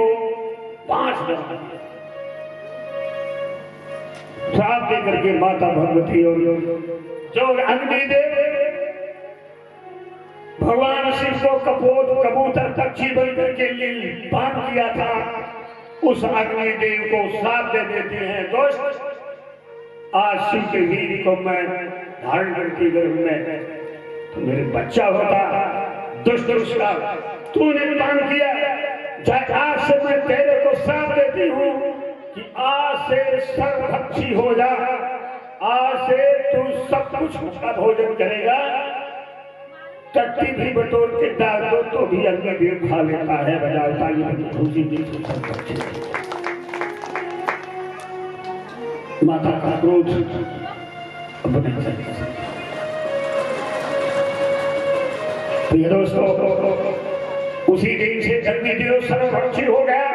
5 बार श्राप देकर के माता भगवती और जो अग्निदेव भगवान शिव को कबूतर पक्षी बनकर के लिए पान किया था, उस अग्निदेव को श्राप दे देते हैं, दोस्त आज शिव के वीर को मैं धारण करती गर्भ में तो मेरे बच्चा होता, दुष्ट उसका तूने पान किया, आज से मैं तेरे को श्राप देती हूँ कि आज से सर्वभक्षी हो जा, आज से तू सब कुछ का भोजन करेगा, टट्टी भी बटोर के डाल दो तो भी अग्निदेव खा लेता है। बजाओ ताली खुशी दी। माता का क्रोध प्रिय दोस्तों, उसी दिन से अग्निदेव सर्वभक्षी हो गया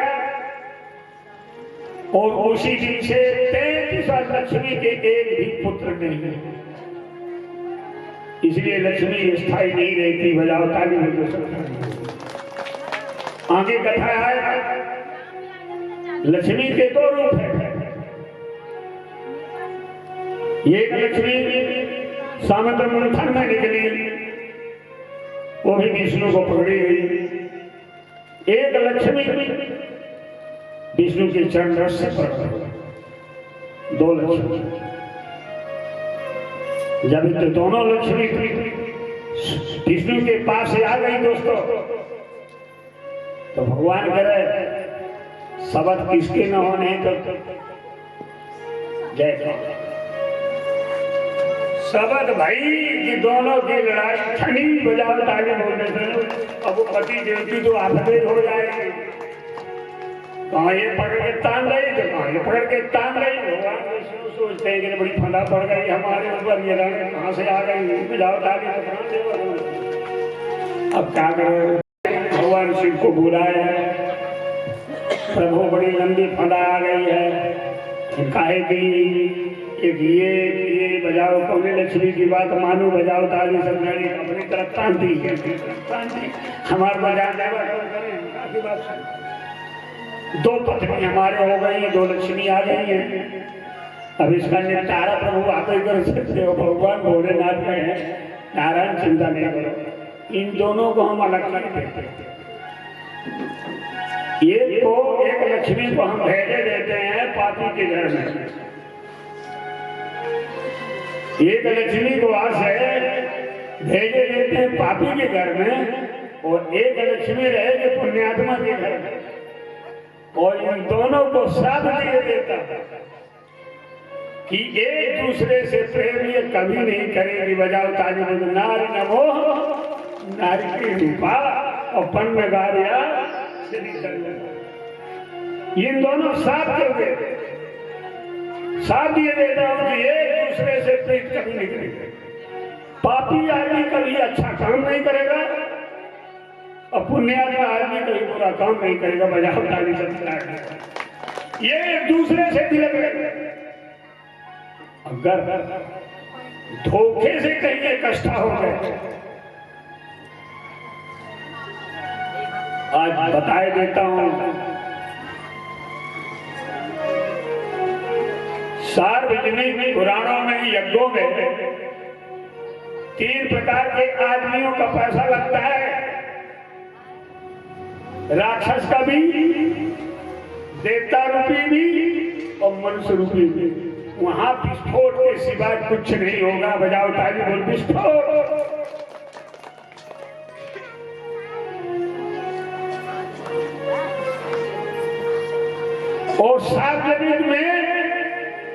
और उसी दिन से 33 लक्ष्मी के एक भी पुत्र नहीं, इसलिए लक्ष्मी स्थायी नहीं रहती। बजाओ ताली। आगे कथा है, लक्ष्मी के 2 रूप है। एक लक्ष्मी सामंत मंथन में निकली, वो भी विष्णु को पकड़ी हुई। एक लक्ष्मी विष्णु के चरण रस से पकड़, 2 लक्ष्मी। जब तो दोनों लक्ष्मी विष्णु के पास से आ गई दोस्तों, तो भगवान कह रहे शब्द किसके न होने तो जय शब्द भाई कि दोनों की लड़ाई ठंडी बजाओ ताली बोलने से अब वो पति देवती तो आफतेज हो जाएगी। कहाँ ये पकड़ के तान रही तो कहाँ ये पकड़ के तान रही। भगवान विष्णु सोचते हैं कि बड़ी फंदा पड़ गई हमारे ऊपर, ये रानी कहाँ से आ गई, बजाओ ताली तो कहाँ से। अब क्या करें, भगवान शिव को बुलाया है, प्रभु बड़ी लंबी फंदा आ गई है, काहे की एक ये बजाओ कौने लक्ष्मी की बात मानो, बजाओ ताली समझाई अपनी तरफ तांती हमारे बजा काफी बात। 2 पत्नी हमारे हो गई, 2 लक्ष्मी आ गई हैं। अब इसका निपटारा प्रभु आप ही कर सकते हो, भगवान भोलेनाथ में है, नारायण चिंता नहीं करो। इन दोनों को हम अलग कर देते हैं। एक लक्ष्मी को हम भेजे देते हैं पापी के घर में, एक लक्ष्मी को आज भेजे देते हैं पापी के घर में, और एक लक्ष्मी रहेगी पुण्यात्मा के घर में, और इन दोनों को श्राप दिए देता कि एक दूसरे से प्रेम ये कभी नहीं करेगी। बजाओ ताली। नारी नमो नारी की रूपा और पन में गारिया इन दोनों श्राप कर देते, श्राप दिए देता हूं कि एक दूसरे से प्रेम कभी नहीं करेगा। पापी आदमी कभी अच्छा काम नहीं करेगा और पुण्यात्मा आदमी कभी बुरा काम नहीं करेगा। बजाओ ताली सब। ये एक दूसरे से तिलक लगे। अगर धोखे से कहीं इकट्ठा हो गए, आज बताए देता हूं, सार्वजनिक पुराणों में यज्ञों में 3 प्रकार के आदमियों का पैसा लगता है, राक्षस का भी, देवता रूपी भी और मनुष्य रूपी भी। वहां विस्फोट के सिवाय कुछ नहीं होगा। बजाओ ताली बोल विस्फोट। और सार्वजनिक में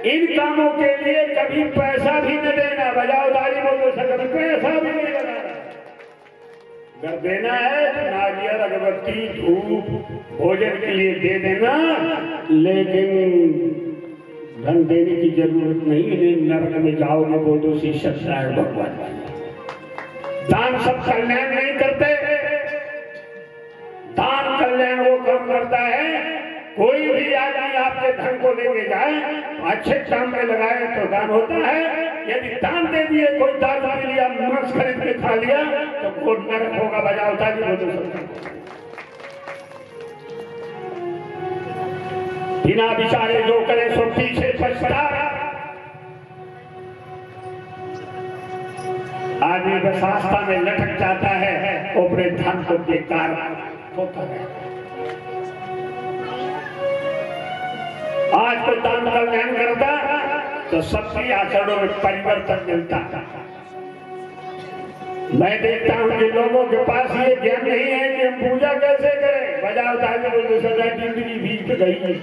इन कामों के लिए कभी पैसा भी न देना। बजाओ ताली बोलो, कभी पैसा भी नहीं लगाना। अगर देना है तो नारियल अगरबत्ती धूप भोजन के लिए दे देना, लेकिन धन देने की जरूरत नहीं। नरक में जाओगे बोल दो श्री सत्यनारायण भगवान। दान सब कल्याण नहीं करते, दान कल्याण वो काम करता है। कोई भी आदमी आपके धन को लेके जाए तो अच्छे काम में लगाए तो दान होता है। यदि दान दे दिए, कोई दान दे लिया, मांस खरीद के खा लिया तो कोट नरक होगा। बजाओ ताली बोलो। बिना विचारे जो करे सो पीछे पछता। आदमी बस रास्ता में लटक जाता है, अपने धन को बेकार होता है। आज को दान कल्याण करता तो सबके आचरणों में परिवर्तन मिलता। मैं देखता हूं कि लोगों के पास ये ज्ञान नहीं है कि हम पूजा कैसे करें। बजाओ ताली बोलते सदा जिंदगी बीत गई है।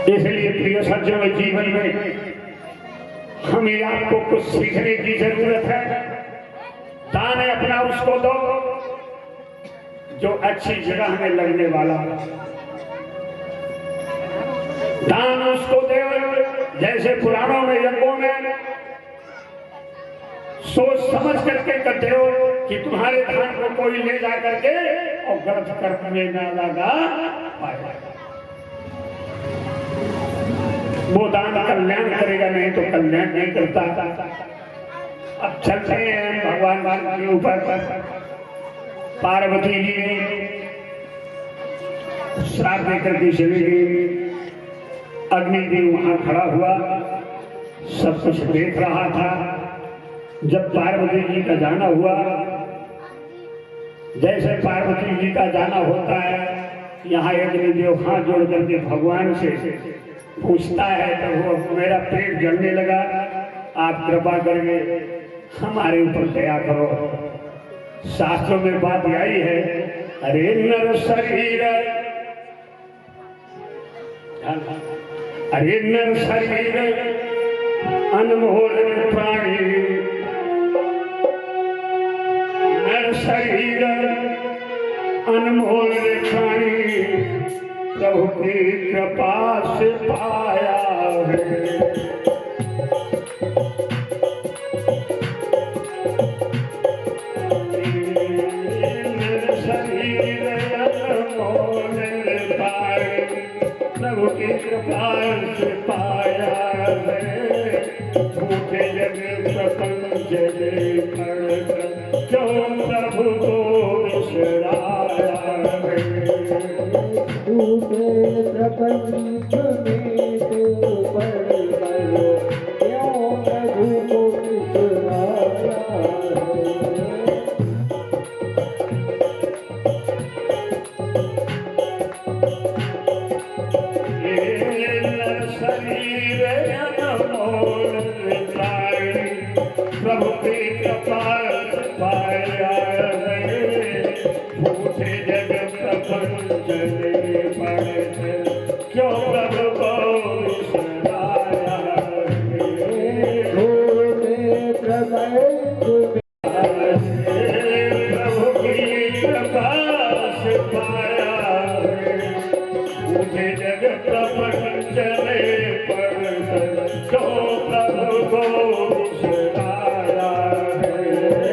इसलिए प्रिय सज्जनों, जीवन में हमें आपको कुछ सीखने की जरूरत है। दान है अपना उसको दो जो अच्छी जगह में लगने वाला। दान उसको दे जैसे पुराणों में यज्ञों में सोच समझ करके करते हो कि तुम्हारे धान को कोई ले जा करके और गलत कर्म में न लगा पाए। वो दान कल्याण करेगा, नहीं तो कल्याण नहीं करता। अब चलते हैं भगवान के ऊपर। पार्वती जी श्राप देकर के चली गई। अग्निदेव वहां खड़ा हुआ, सब कुछ देख रहा था। जब पार्वती जी का जाना हुआ, जैसे पार्वती जी का जाना होता है, यहाँ अग्निदेव हाथ जोड़ करके भगवान से पूछता है तो वो मेरा पेट जलने लगा, आप कृपा करके हमारे ऊपर दया करो। शास्त्रों में बात आई है, अरे नर शरीर, अरे नर शरीर अनमोल प्राणी, नर शरीर अनमोल प्राणी, प्रभु की कृपा से पाया है। नर शरीर अनमोल प्राणी, प्रभु की कृपा से पाया है। झूठे जग प्रपंच जो प्रभु को विसराया है। झूठे प्रपंच में तो पड़ क्यों प्रभु को विसराया शरीर अनमोल प्राणी, प्रभु की कृपा पाया है। झूठे जग प्रपंच में पड़े क्यों प्रभु को विसराया है। झूठे प्रपंच प्रभु की कृपा से पाया है। झूठे जग प्रपंच में पड़ क्यों प्रभु को विसराया है।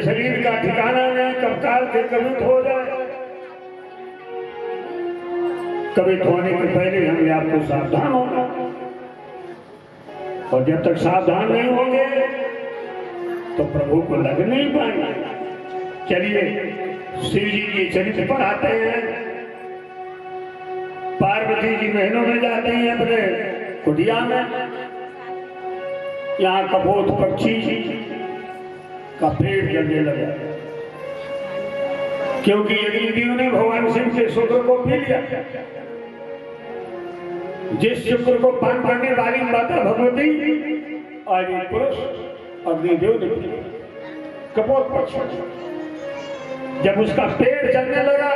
शरीर का ठिकाना नहीं, कब काल से कभी हो जाए। कभी होने के पहले हमें आपको सावधान होना, और जब तक सावधान नहीं होंगे तो प्रभु को लग नहीं पाएंगे। चलिए शिव जी के चरित्र पर आते हैं। पार्वती जी महलों में जाती हैं अपने कुटिया में। यहाँ कपोत पक्षी का पेड़ जलने लगा, क्योंकि अग्निदेव ने भगवान शिव के शुक्र को पी लिया। जिस शुक्र को पान करने वाली माता भगवती आज एक पुरुष अग्निदेव ने कपोत पक्षी, जब उसका पेड़ चलने लगा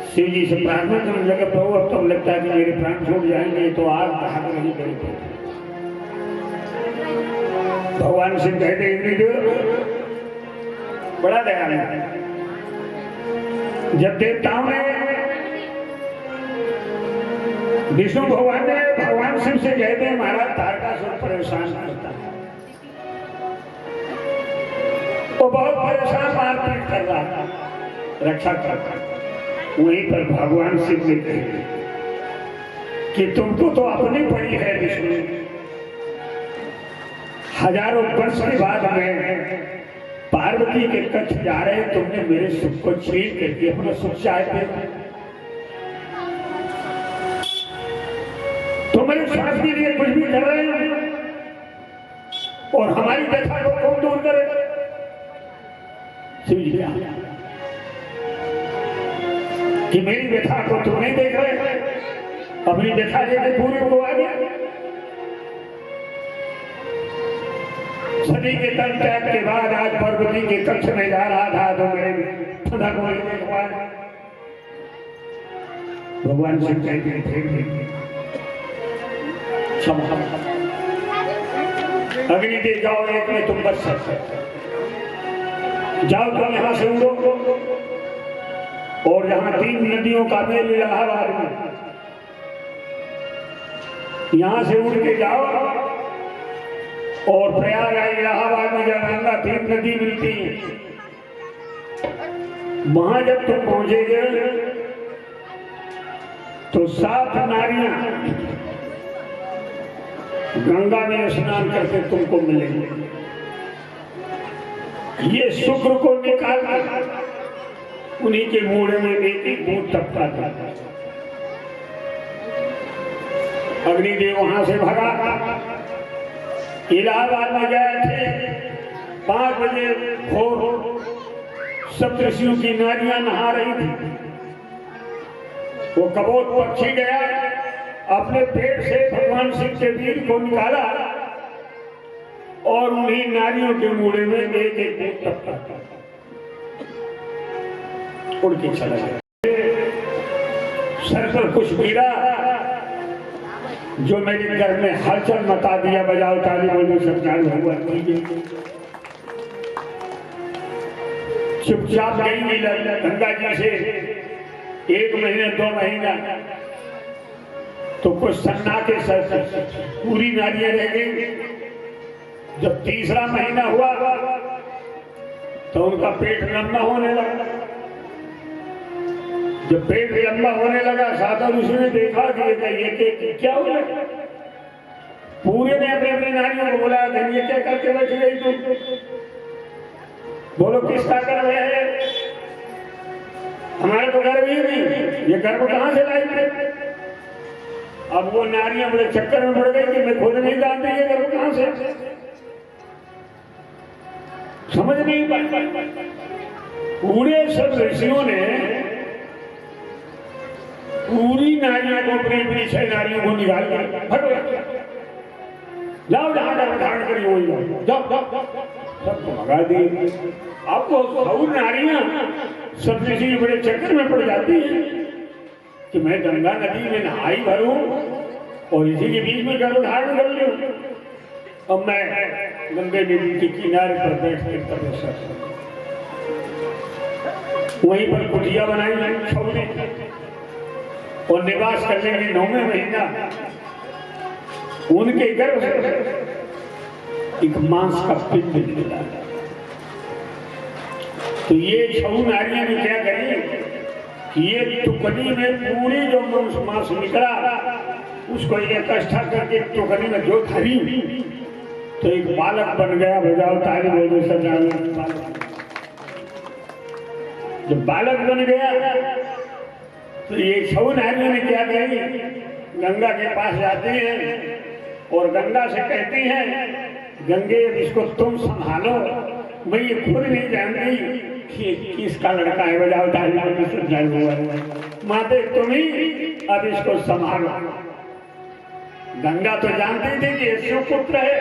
शिव जी से प्रार्थना करने लगे, प्रभु अब तो लगता है कि मेरे प्राण छूट जाएंगे, तो आग दहक नहीं करेंगे। भगवान शिव कहते अग्निदेव बड़ा दयालु है। जब देवताओं ने विष्णु भगवान ने भगवान शिव से कहते हैं महाराज तारकासुर परेशान करता है, वो बहुत परेशान मारपीट कर रहा था, रक्षा करता। वहीं पर भगवान शिव ने कहे कि तुमको तो अपनी पड़ी है विष्णु, हजारों वर्ष के बाद में पार्वती के कच्छ जा रहे, तुमने मेरे सुख को छीन करके अपना सुख चाहते, तुम मेरे स्वास्थ्य के लिए कुछ भी कर रहे हो, और हमारी व्यथा को कौन दूर करे? शिव जी कि मेरी व्यथा को तुम नहीं देख रहे, अपनी व्यथा लेकर पूरे को आ गया। सदी के तन त्याग के बाद आज पार्वती के कक्ष में जा रहा था, तो भगवान शिव कहते थे अग्नि दे जाओ, एक में तुम बच सकते, जाओ तुम यहां से उड़ो, और जहां 3 नदियों का मेल इलाहाबाद में, यहां से उड़ के जाओ और प्रयाग इलाहाबाद में जब गंगा 3 नदी मिलती है, वहां जब तुम पहुंचेगे तो 7 नारियां गंगा में स्नान करके तुमको मिलेंगे। ये शुक्र को निकाल कर उन्हीं के मूढ़े में एक बूंद टपका था। अग्निदेव वहां से भगा, इलाहाबाद में गए थे। 5 बजे भोर सप्तऋषियों की नारियां नहा रही थी। वो कपोत पक्षी गया, अपने पेट से भगवान शिव के वीर को निकाला और उन्हीं नारियों के मूढ़े में एक एक टपका उड़ के चला गया। सर पर कुछ गिरा जो मेरे घर में हलचल मचा दिया। बजाओ ताली, बोलो सरकार हुआ। चुपचाप गई मिला गंगा जी से 1 महीने 2 महीना, तो कुछ सन्ना के सर पूरी नारियां रह गई। जब 3रा महीना हुआ तो उनका पेट लंबा होने लगा। जब पेट लंबा होने लगा, साधा ऋषि ने देखा कि ये क्या हुआ। पूरे ने अपने अपने नारियों को बोला, ये क्या करके बैठ गई तुम? बोलो किसका गर्भ है? हमारे तो गर्भ ही नहीं, ये गर्भ कहां से लाई थे? अब वो नारियां बड़े चक्कर में पड़ गई कि मैं खुद नहीं जानती ये गर्भ कहां से, समझ नहीं पाई। पूरे सब ऋषियों ने पूरी नारियों को, अपनी अपनी 6 नारियों को निकाल दिया। जाओ जहां धारण करी हुई, जाओ सबको भगा दी। आपको 100 नारियां सब ऋषि बड़े चक्कर में पड़ जाती हैं कि मैं गंगा नदी में नहाई भरूं और इसी के बीच में गर्भ धारण कर लूं। अब मैं गंगा नदी के किनारे पर बैठ कर तपस्या करूं। वहीं पर कुटिया बनाई छोड़े और निवास करने के 9वें महीना उनके गर्भ से एक मांस का पिंड निकला। तो ये छऊ नारियां ने क्या करी कि ये टुकड़ी में पूरी जो मांस निकला उसको इकट्ठा करके टुकड़ी में जो धरी तो एक बालक बन गया। बजाओ ताली बोलो सब। जब बालक बन गया तो ये छऊ नारियों ने क्या करी, गंगा के पास जाते हैं और गंगा से कहती हैं गंगे इसको तुम संभालो, मैं ये खुद नहीं जानती कि किसका लड़का है। बजाओ ताली माते तुम ही अब इसको संभालो। गंगा तो जानती थी कि ये शिव पुत्र है,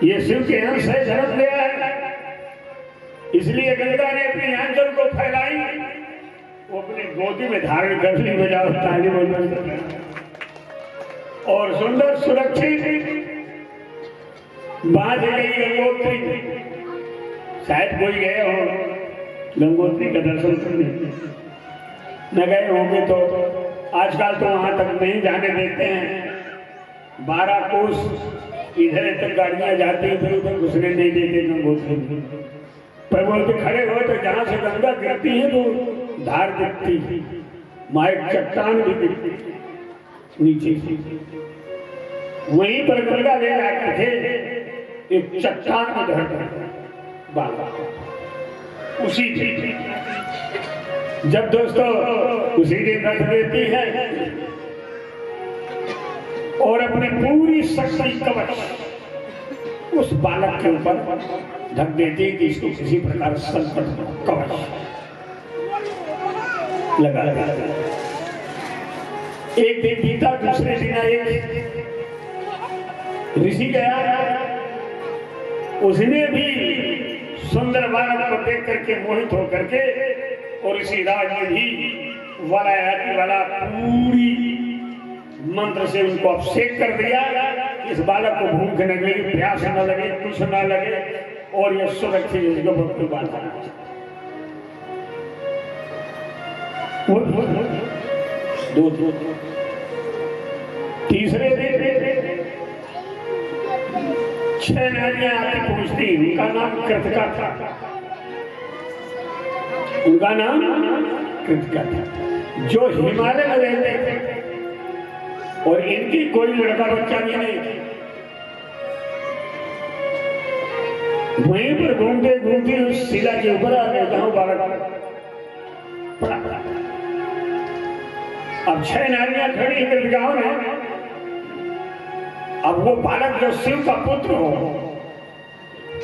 ये शिव के अंश से जन्म लिया है, इसलिए गंगा ने अपनी आंचल को फैलाई, वो अपनी गोदी में धारण कर ली। बजाओ ताली बोलो। और सुंदर सुरक्षित बांध गई गंगोत्री। शायद कोई गए हो गंगोत्री का दर्शन करने, न गए होंगे तो आजकल तो वहां तक नहीं जाने देते हैं। 12 कोस इधर तक गाड़ियां जाती हैं, फिर उधर घुसने नहीं देते गंगोत्री पर। बोलते खड़े हो तो जहां से गंगा गिरती है तो धार दिखती, माइक चट्टान भी दिखती नीचे से। वहीं पर गंगा ले जाकर के एक चट्टान को धरता बाबा उसी जब दोस्तों उसी दिन रख देती है और अपने पूरी शक्ति कवच उस बालक के ऊपर ढक देती है कि इसको किसी प्रकार संकट कवच लगा। एक दिन बीता, दूसरे दिन एक ऋषि गया, उसने भी सुंदर बालक को देख करके मोहित होकर के और ऋषि राज ने भी वाला पूरी मंत्र से उनको अभिषेक कर दिया। इस बालक को भूख न लगे, प्यास न लगे, कुछ न लगे और यह सुरक्षित इसको भक्ति बांधा। दो तीसरे दिन 6 नारियां आती पूछती, उनका नाम कृतिका था, उनका नाम कृतिका था, जो हिमालय में रहते थे और इनकी कोई लड़का बच्चा भी नहीं था। वहीं पर घूमते घूमते उस शिला के ऊपर आ गए जहां बालक पड़ा। अब 6 नारियां खड़ी कृतिकाओं ने। अब वो बालक जो शिव का पुत्र हो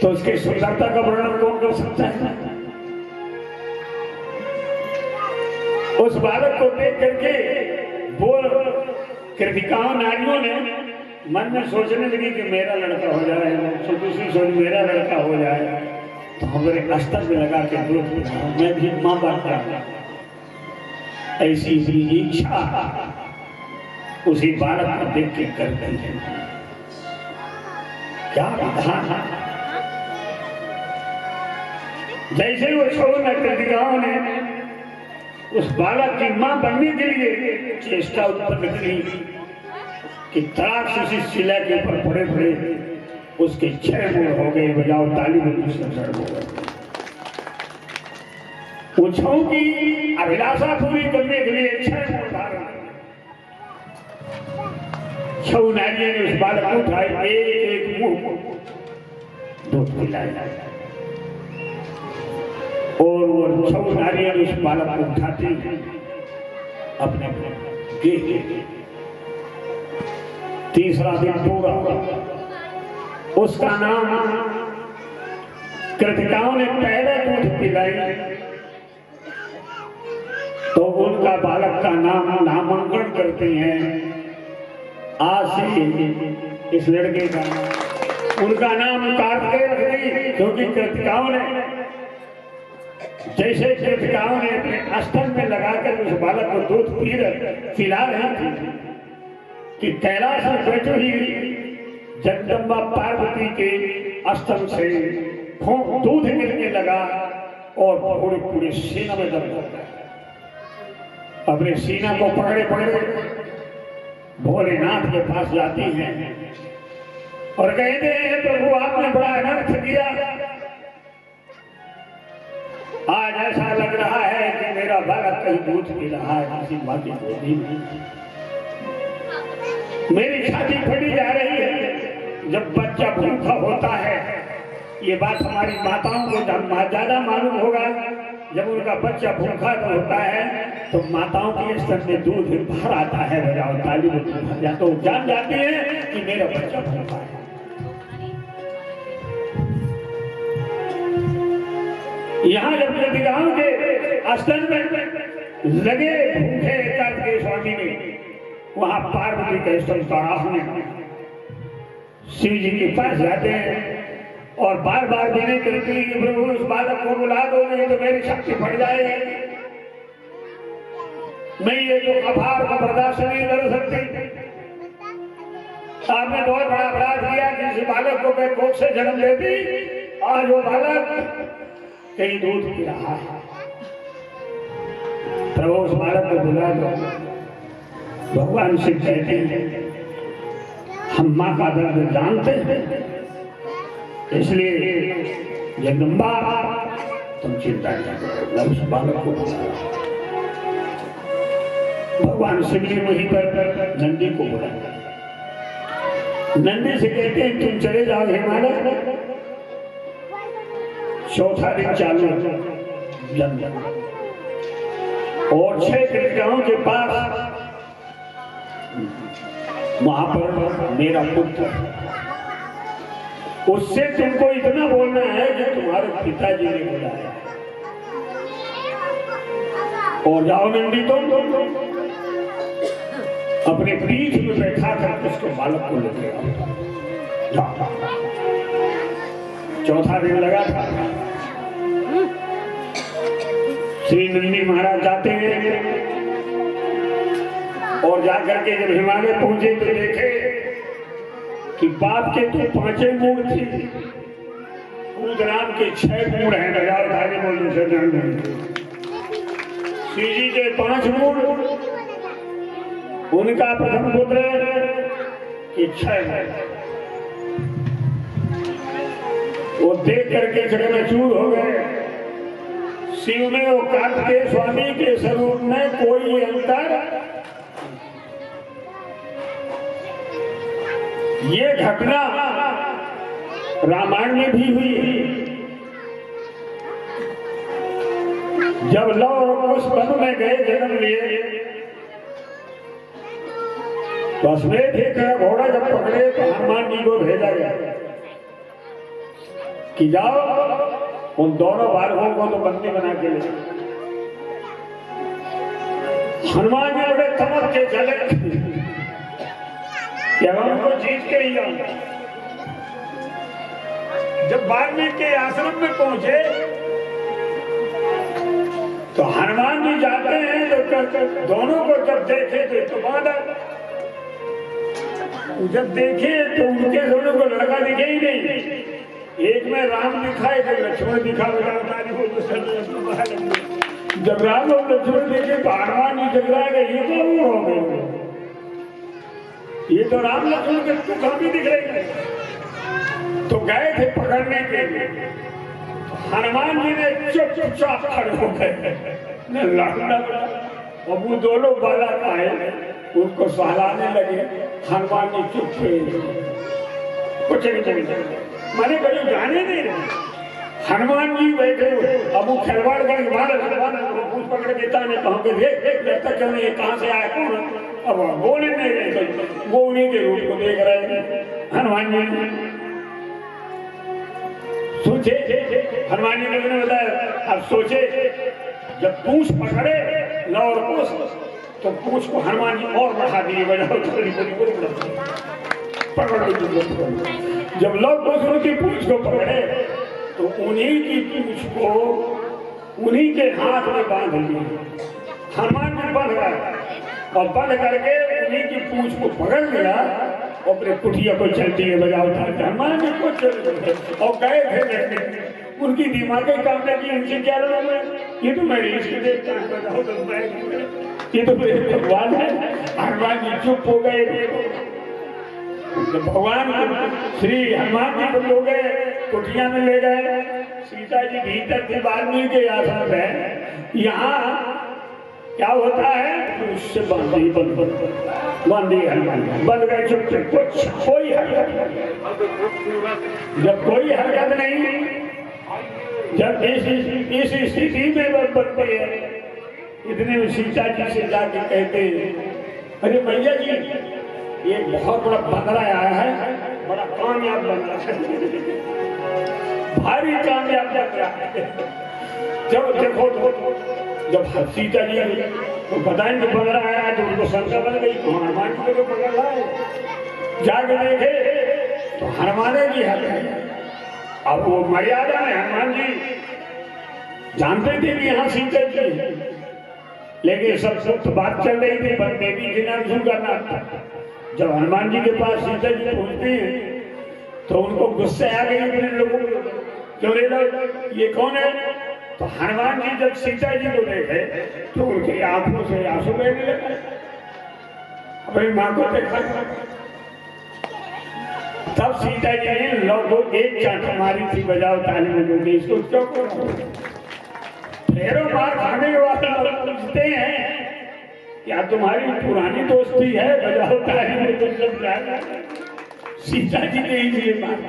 तो उसकी सुंदरता का वर्णन कौन कर सकता है। उस बालक को देख करके बोल कृतिकाओं नारियों ने मन में सोचने लगी कि मेरा लड़का हो जाए, दूसरी सोच मेरा लड़का हो जाए तो हमारे अस्तर में लगा के दूध मैं भी मां बाप का ऐसी इच्छा उसी बालक को देख के करती है। क्या विधान है। जैसे वो छोड़ कृतिकाओं ने उस बालक की मां बनने के लिए चेष्टा उत्पन्न की कि तड़ाक से उसी शिला के ऊपर पड़े पड़े उसके 6 मोड़ हो गए। बजाओ ताली में छऊ की अभिलाषा पूरी करने के लिए 6 मोड़ धारण। छऊ नारियों ने उस बालक को उठाया, एक मुंह दूध पिलाया और वो छऊ नारियों ने उस बालक को उठाते अपने गे। तीसरा दिन पूरा उसका नाम कृतिकाओं ने पहले दूध पिलाई तो उनका बालक का नामांकन करते हैं। आज से इस लड़के का उनका नाम कार्तिकेय रख दी, क्योंकि कृतिकाओं ने जैसे कृतिकाओं ने अपने स्तन में लगाकर उस बालक को दूध पिला रही थी कि कैलाश में बैठी हुई जगदम्बा पार्वती के स्तन से दूध गिरने लगा और पूरे पूरे सीना में दर्द होता है। अपने सीना को पकड़े पकड़े भोलेनाथ के पास जाती हैं और कहते हैं प्रभु आपने बड़ा अनर्थ किया, आज ऐसा लग रहा है कि मेरा बालक कहीं दूध पी रहा है, किसी माँ की गोदी में। मेरी छाती फटी जा रही है। जब बच्चा भूखा होता है, ये बात हमारी माताओं को ज्यादा मालूम होगा। जब उनका बच्चा भूखा होता है तो माताओं के स्तन में दूध भर आता है, बजाओ ताली में भर जाता, तो जान जाती है कि मेरा बच्चा भूखा है। यहाँ जब गांव के स्तन में लगे भूखे के स्वामी ने, वहां पार्वती के स्तन तड़ाह में शिव जी के पास जाते हैं और बार बार विनय करती है कि प्रभु इस बालक को बुला दो, नहीं तो मेरी शक्ति फट जाएगी, मैं ये जो अभार को बर्दाश्त नहीं कर सकती। आपने बहुत बड़ा अपराध किया कि इस बालक को मैं कोख से जन्म देती, आज वो बालक कहीं दूध पी रहा है। प्रभु उस बालक को बुला दो। भगवान शिव कहते हैं हम माँ का दर्द जानते हैं, इसलिए जगदम्बा तुम चिंता न करो, उस बालक को बुलाया। भगवान शिव ने वहीं पर नंदी को बुलाया। नंदी से कहते हैं तुम चले जाओ हिमालय, चौथा दिन चालू जंगल और 6 कृतिकाओं के पास वहां पर मेरा पुत्र, उससे तुमको इतना बोलना है कि तुम्हारे पिताजी ने बुलाया, और जाओ नंदी तुम अपने पीठ में बैठा कर उसके बालक को लेके आओ। चौथा दिन लगा था। श्री नंदी महाराज जाते हैं और जाकर के जब हिमालय पहुंचे तो देखे कि बाप के तो 5 मूड थे, कूदराम के 6 मूड हैं। हजार धारे बोल से श्री जी के 5 मूड, उनका प्रथम पुत्र कि 6 है। वो देख करके चकनाचूर हो गए। शिव में वो कार्तिकेय स्वामी के स्वरूप में कोई अंतर, ये घटना रामायण में भी हुई। जब लव और कुश वन में गए जन्म लिए, तो अश्वेत एक घोड़ा जब पकड़े तो हनुमान जी को भेजा गया कि जाओ उन दोनों बालकों को तो बंदी बना के ले। हनुमान जी बड़े थमक के चले कि अब उनको जीत के ही आऊंगा। जब वाल्मीकि के आश्रम में पहुंचे तो हनुमान जी जाते हैं तो दोनों को जब देखे तो बाधा, जब देखे तो उनके दोनों को लड़का दिखे ही नहीं। एक में राम दिखा, एक लक्ष्मण दिखा। जब राम और लक्ष्मण देखे तो हनुमान जी जग रहा है ये तो वो हो गए, ये तो राम लक्ष्मण के तो कभी दिख रहे। तो गए थे पकड़ने के लिए, हनुमान जी ने चुपचाप खड़े हो गए। अब वो दोनों बालक आए, उनको सहलाने लगे। हनुमान जी चुप कुछ नहीं, मैंने कभी जाने नहीं रहे। हनुमान जी बैठे हुए, अब वो खिलवाड़ कर पूछ पकड़ देता ने कहोगे लगता चल रही है कहाँ से आया कौन, अब बोले नहीं रहे, वो उन्हीं के रूप को देख रहे हैं। हनुमान जी सोचे, हनुमान जी ने बताया अब सोचे जब पूछ पकड़े लव और कुश तो पूछ को हनुमान जी और बढ़ा दिए, पकड़ो। जब लव कुश उनकी पूछ को पकड़े तो उन्हीं की पूछ को उन्हीं के हाथ में बांध लिए। हनुमान जी बंध गए और बंध करके उन्हीं की पूछ को पकड़ लिया और अपने कुटिया को चलती है बजाओ था। हनुमान जी को चल और गए थे, उनकी दिमागी काम में की उनसे क्या लगा, ये तो मैं ऋषि देखता हूँ, ये तो मेरे भगवान है। हनुमान जी चुप हो गए। तो भगवान श्री हनुमान जी को ले गए, कुटिया में ले गए। सीता जी भीतर थी वाल्मीकि के आश्रम है। यहाँ क्या होता है, उससे बांधी बांधी हनुमान बंद गए चुप कुछ कोई हरकत नहीं। जब कोई हरकत नहीं, जब इस स्थिति में बनती है, इतने में सीता जी से जाके कहते हैं, अरे भैया जी ये बहुत बड़ा बंगला आया है, बड़ा कामयाब बंगला है, भारी कामयाब बंगला है। जब देखो जब सीता जी को बताएंगे बंगला आया है तो उनको शंका बन गई, हनुमान जी को बंगला है। जाके देखे तो हनुमान जी है। अब वो मर्यादा में हनुमान जी जानते थे कि यहाँ सीता जी है, लेकिन सब तो बात चल रही थी, पर देवी जी नाम शुरू करना था। जब हनुमान जी के पास सीता जी पहुंचती है तो उनको गुस्से आ गई अपने लोगों को, क्यों रे लोग ये कौन है? तो हनुमान जी जब सीता जी को देखे तो उनकी आंखों से आंसू बहने लगे। अपनी मां को देखा, तब सीता जी ने लोगों एक चांट मारी थी, बजाओ ताली बजाओ, इसको क्यों करो? फेरों मार खाने के बाद पूछते हैं क्या तुम्हारी पुरानी दोस्ती है, बजाओ ताली बजाओ। सीता जी ने ये बात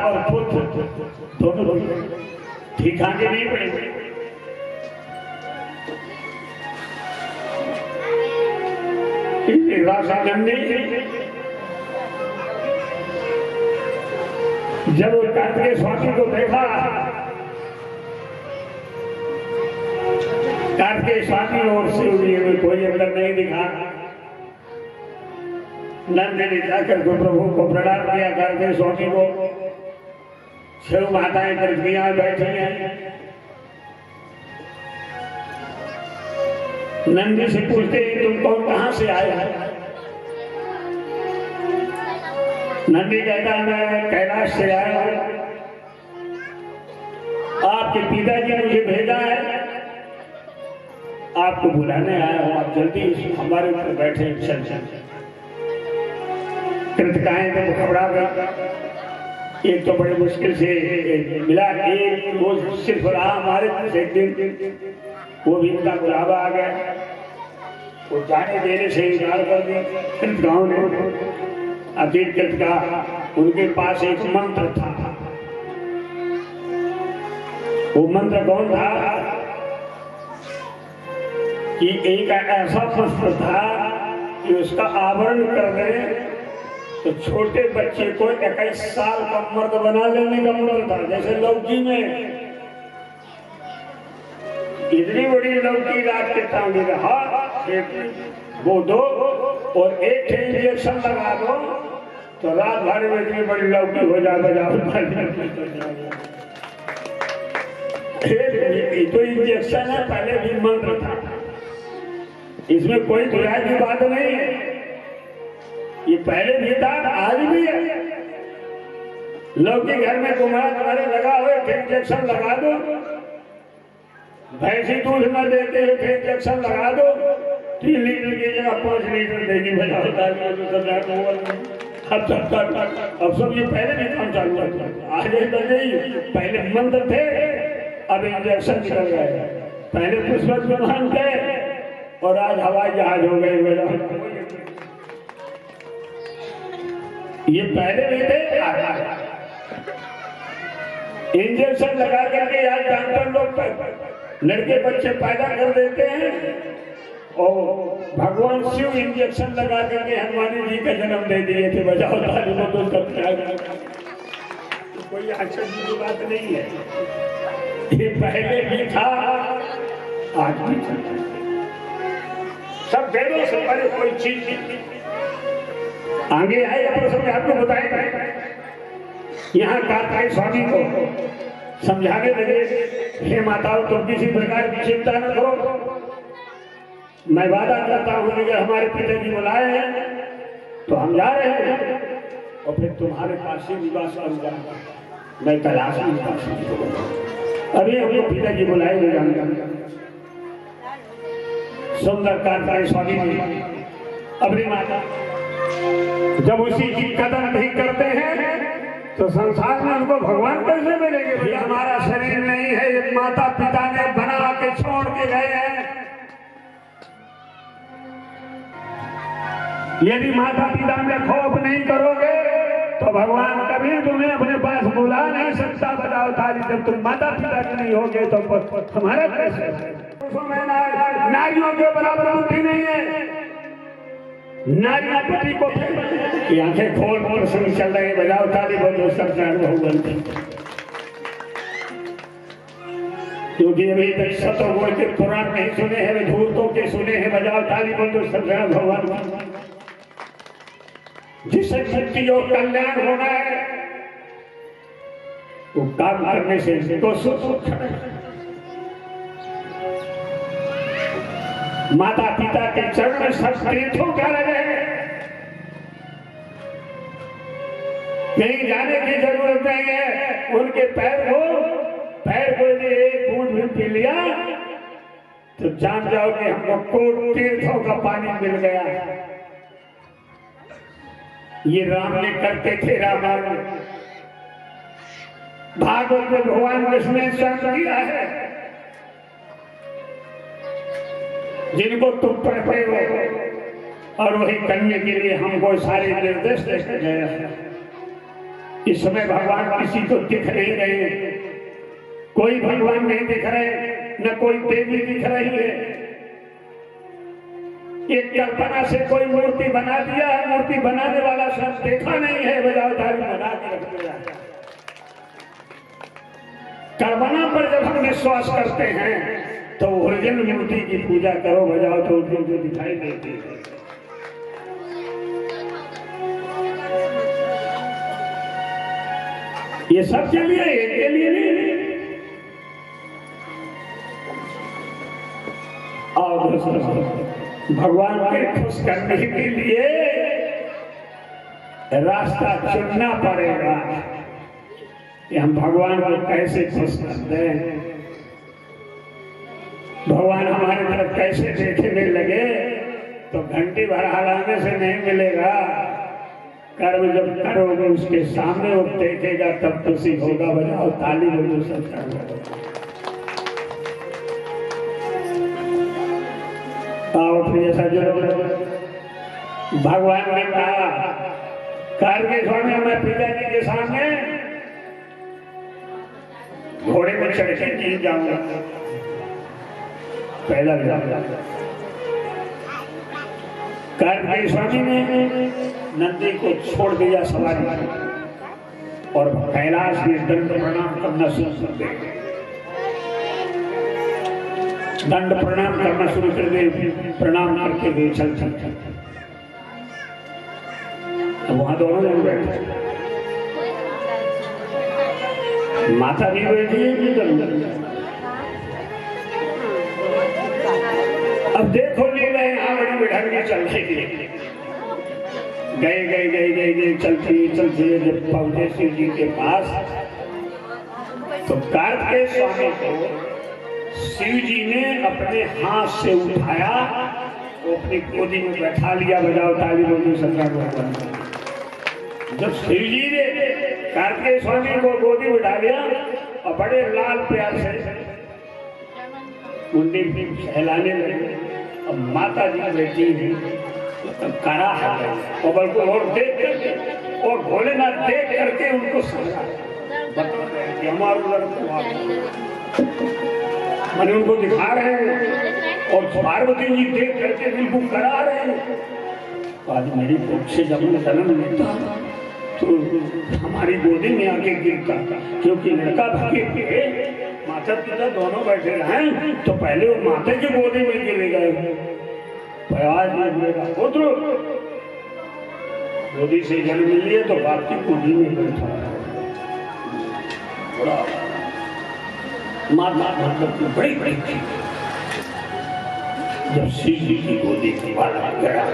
और पुत्र दोनों ठीक आगे नहीं पड़ेंगे। जब वो कार्तिकेय स्वामी को देखा, कार्तिकेय स्वामी और शिव जी में कोई अंतर नहीं दिखा। नंद ने जाकर को प्रभु को प्रणाम किया, कार्तिकेय स्वामी को। शिव माताएं कृष्णियां बैठी हैं। नंद से पूछते हैं तुम कौन कहां से आए हैं? नंदी कहता मैं कैलाश से आया हूं, आपके पिताजी ने मुझे भेजा है, आपको बुलाने आया हूं, आप जल्दी हमारे ऊपर बैठे। चल कृतकाएं तो घबरा गया, एक तो बड़ी मुश्किल से मिला, एक वो सिर्फ रहा हमारे पास एक दिन, वो भी उनका बुलावा आ गया, वो जाने देने से इनकार कर दिया कृतकाओं ने। अतीत कृतका उनके पास एक मंत्र था, वो मंत्र कौन था कि एक ऐसा मंत्र था कि उसका आवरण कर दे तो छोटे बच्चे को 21 साल का मर्द बना लेने का मंत्र था। जैसे लौकी में इतनी बड़ी लौकी रात के टांगे रहा, वो दो और एक इंजेक्शन लगा दो तो रात भर में इतनी बड़ी लौकी हो जाए। तो इंजेक्शन है, पहले भी मंत्र था, इसमें कोई बुराई की बात नहीं है। ये पहले भी था, आज भी है। लौकी घर में तुम्हारे लगा हुए थे, इंजेक्शन लगा दो। भैंसी दूध न देते हुए थे, इंजेक्शन लगा दो, 3 लीटर की जगह 5 लीटर देगी। अब सब ये पहले भी काम चालू था, आज नहीं, पहले मंत्र थे, अब इंजेक्शन निकल गए। पहले पुष्पक विमान थे और आज हवाई जहाज हो गए। ये पहले भी थे, इंजेक्शन लगा करके आज डॉक्टर लोग लड़के बच्चे पैदा कर देते हैं और भगवान शिव इंजेक्शन लगा करके हनुमान जी का जन्म दे दिए थे। बजाओ ताली बजाओ, कोई आश्चर्य की बात नहीं है, ये पहले भी था, आज भी था। सब वेदों से पहले कोई चीज आगे आएगा प्रसंग आपको बताएगा। यहाँ कार्तिकेय स्वामी को समझाने लगे, हे माताओं तुम किसी प्रकार की चिंता न करो, मैं वादा करता हूँ कि हमारे पिताजी बुलाए हैं तो हम जा रहे हैं और फिर तुम्हारे पास ही निवास करूंगा, मैं कैलाश में निवास करूंगा। अभी हमको पिताजी बुलाए हुए जाऊंगा। सुंदर कार्तिकेय स्वामी जी अपनी माता जब उसी की कदर नहीं करते हैं तो संसार में उनको भगवान कैसे मिलेंगे? ये हमारा शरीर नहीं है, ये माता पिता ने बना के छोड़ के गए हैं। यदि माता पिता में खौफ नहीं करोगे तो भगवान कभी तुम्हें अपने पास बुला नहीं सकता। बताओ ताली, जब तुम माता पिता के नहीं होगे तो तुम्हारा कैसे? नारियों के बराबर बुद्धि नहीं है। नारियां पति को की आंखें खोल खोल सुन चल रहे, बजाओ ताली, बोलो सत्यनारायण भगवान। क्योंकि अभी तक शतों के पुराण नहीं सुने हैं, धूर्तों के सुने हैं, बजाओ ताली, बोलो सत्यनारायण भगवान। जिसे मुक्ति और कल्याण होना है वो काम करने से तो माता पिता के चरण में सब तीर्थों का लगे, कहीं जाने की जरूरत नहीं है। उनके पैर को यदि एक बूंद भी पी लिया तो जान जाओ कि हमको कोट तीर्थों का पानी मिल गया। ये राम ने करते थे, रामायण भागवत में भगवान कृष्ण ने स्वयं किया है। जिनको तुम पढ़ते हो और वही करने के लिए हमको सारे निर्देश देते गए। इस समय भगवान किसी को दिख नहीं रहे, कोई भगवान नहीं दिख रहे, न कोई देवी दिख रही है। एक कल्पना से कोई मूर्ति बना दिया है, मूर्ति बनाने वाला सब देखा नहीं है, बजाओ ताली, बना के रख दिया। कल्पना पर जब हम विश्वास करते हैं तो ओरिजिनल मूर्ति की पूजा करो, बजाओ तो जो दिखाई देती है। ये सब के लिए, एक के लिए नहीं। और भगवान के खुश करने के लिए रास्ता चुनना पड़ेगा कि हम भगवान को कैसे खुश करते हैं। भगवान हमारे तरफ कैसे देखने लगे तो घंटी भर हलाने से नहीं मिलेगा। कर्म जब करोगे उसके सामने वो देखेगा तब तो सीख होगा। बजाओ ताली, बोलो सत्संग। जैसा जो भगवान ने कहा, कार्य स्वामी मैं पिताजी के सामने घोड़े में चढ़ के नहीं जाऊंगा, पहला जाऊंगा। कार्य स्वामी ने नंदी को छोड़ दिया सवारी और कैलाश में दंड प्रणाम करना शुरू कर दिया। दंड प्रणाम करना शुरू कर दे, प्रणाम करके भी चल वहां दोनों लोग बैठे, माता भी बैठी है। अब देखो लीला यहाँ बड़ी बिठार के चल के गए चलती जब पहुंचे शिव जी के पास तो कार्तिकेय स्वामी को शिव जी ने अपने हाथ से उठाया, वो अपनी गोदी में बैठा लिया। बजाओ ताली, बोलो सत्संग। जब शिव जी ने कार्तिकेय स्वामी को गोदी में उठा लिया और बड़े लाल प्यार से मुंडी सहलाने लगे, अब माता जी बैठी है तब करा है कबल को और देख करके और भोलेनाथ देख करके उनको समझा कि हमारा लड़का मैंने उनको दिखा रहे हैं और पार्वती जी देख करके बिल्कुल करा रहे हैं। आज मेरी कोख से जब मैं जन्म लेता तो हमारी गोदी में आके गिरता, क्योंकि लड़का भागे पे माता पिता दोनों बैठे रहे तो पहले वो माता की गोदी में गिर गए। आज मेरा पुत्र गोदी से जन्म लिए तो बाप की गोदी में बैठा माता मतलब बड़ी बड़ी थी। जब शिव जी की गोदी की वाला गया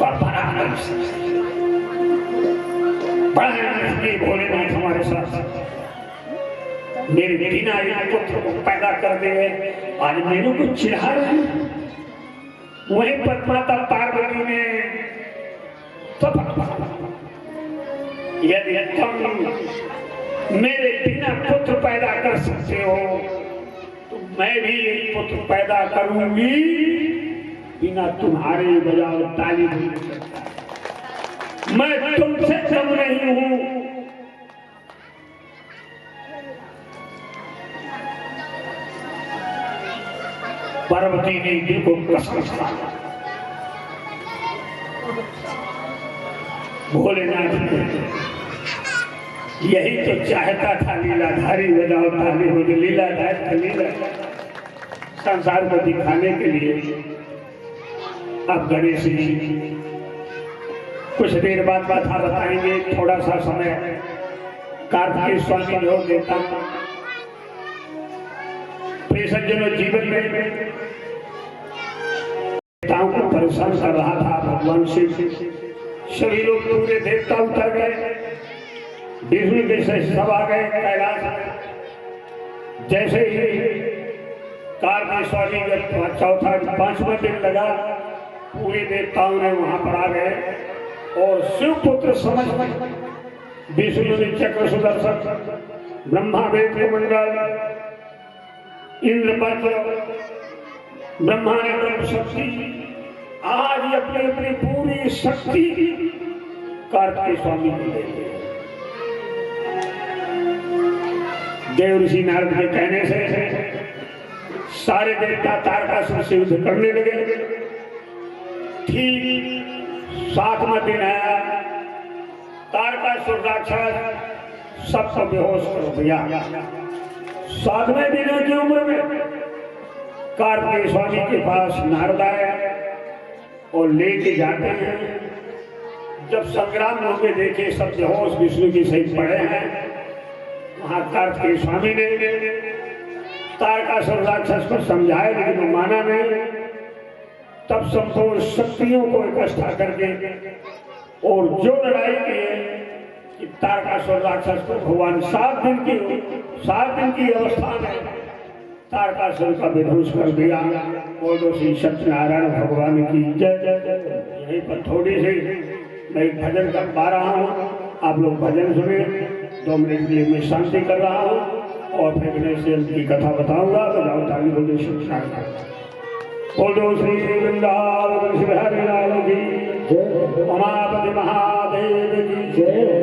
बड़ा भोलेनाथ हमारे साथ मेरे बिना एक पुत्र को पैदा कर दे, आज मेरे को चिढ़ा रहे हैं। वहीं पर माता पार्वती ने यदि तुम मेरे बिना पुत्र पैदा कर सकते हो तो मैं भी एक पुत्र पैदा करूंगी बिना तुम्हारे बजाय ताली नहीं सकता। मैं तुमसे कम नहीं हूं। पार्वती ने बिल्कुल कसम खाया। भोलेनाथ यही तो चाहता था, लीलाधारी बजाओ ताली हो, लीलाधारी संसार को दिखाने के लिए। अब गणेश जी कुछ देर बाद कथा बताएंगे, थोड़ा सा समय कार्तिकेय स्वामी हो देता। प्रेषजनों जीवन में देवताओं को परेशान कर रहा था भगवान शिव। सभी लोग पूरे देवता उतर गए, विष्णु के सब आ गए कैलाश। जैसे ही कार्तिकेय स्वामी जब चौथा 5वां दिन लगा, पूरे देवताओं ने वहां पर आ गए और शिव पुत्र समझ विष्णु ने चक्र सुदर्शन, ब्रह्मा वेद मंडल, इंद्र पद्म, ब्रह्मा ने ब्रह्म शक्ति, आज अपनी अपनी पूरी शक्ति कार्तिकेय स्वामी को देते। देव ऋषि नारद के कहने से सारे देवता तारकासुर से युद्ध करने लगे। ठीक 7वां दिन आया, तारकासुर राक्षस सबको बेहोश कर दिया। 7वें दिन की उम्र में कार्तिकेय स्वामी के पास नारद आया और लेके जाते हैं। जब संग्राम होके देखे सब बेहोश विष्णु की सहित पड़े हैं, वहां कार्तिकेय स्वामी ने तारकासुर राक्षस को समझाया, लेकिन वो माना नहीं। तब संपूर्ण शक्तियों को इकट्ठा करके और जो लड़ाई की है कि तारकासुर राक्षस को भगवान 7 दिन की अवस्था में तारकासुर का विध्वंस कर दिया। बोलो श्री सत्यनारायण भगवान की जय। यहीं पर थोड़ी सी मैं एक भजन कर पा रहा हूँ, आप लोग भजन सुने। 2 मिनट के लिए मैं शांति कर रहा हूँ और फिर गणेश जयंती की कथा बताऊंगा। तो जाओ ताली बोलो सत्यनारायण। बोलो श्री वृंदावन श्री हरि लाल की जय, उमापति महादेव की जय।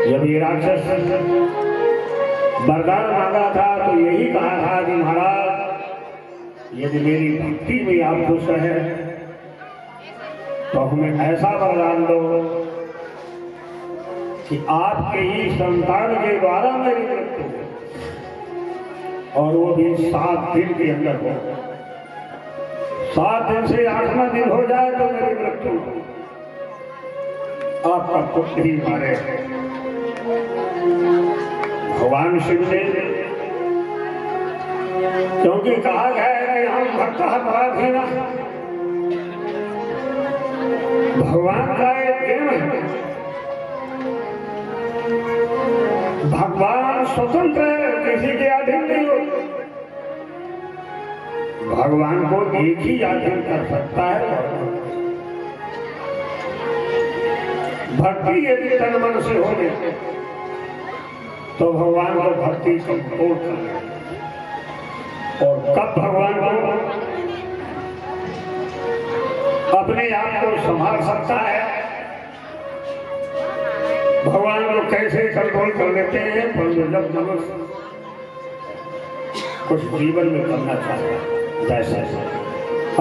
जब ये राक्षस वरदान मांगा था तो यही कहा था कि महाराज यदि मेरी भक्ति में आप खुश है तो हमें ऐसा वरदान दो कि आपके ही संतान के द्वारा मेरी मृत्यु हो, और वो भी 7 दिन के अंदर हो। 7 दिन से 8वां दिन हो जाए तो मेरी मृत्यु हो, आपका पुत्र ही मारे। भगवान शिव ने, क्योंकि कहा गया है कि हम भक्त पराधीन, भगवान का एक प्रेम है। भगवान स्वतंत्र है कि किसी के अधीन नहीं हो। भगवान को एक ही अधीन कर सकता है। भक्ति यदि तन मन से होगी तो भगवान को भक्ति संपूर्ण कर। और कब भगवान को अपने आप को संभाल सकता है, भगवान को कैसे कंट्रोल कर लेते हैं। पर जब मनुष्य कुछ जीवन में करना चाहता है, जैसे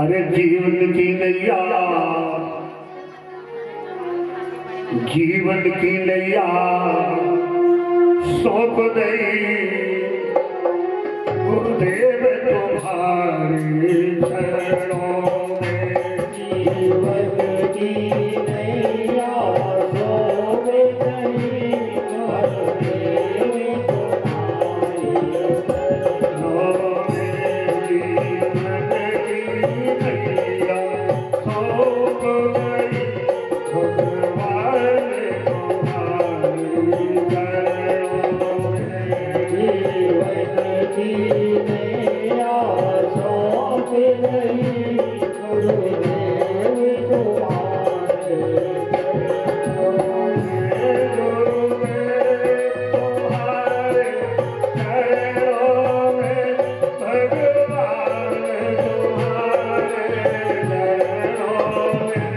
अरे जीवन की नैया, जीवन की नैया सौंप दई गुरुदेव तुम्हारे चरणों में। जीवन की नैया सौंप दई गुरुदेव तुम्हारे चरणों में। जीवन की नैया सौंप दई भगवान तुम्हारे चरणों में। जीवन की नैया सौंप दई गुरुदेव तुम्हारे चरणों में। गुरुदेव तुम्हारे चरणों में, भगवान तुम्हारे चरणों में।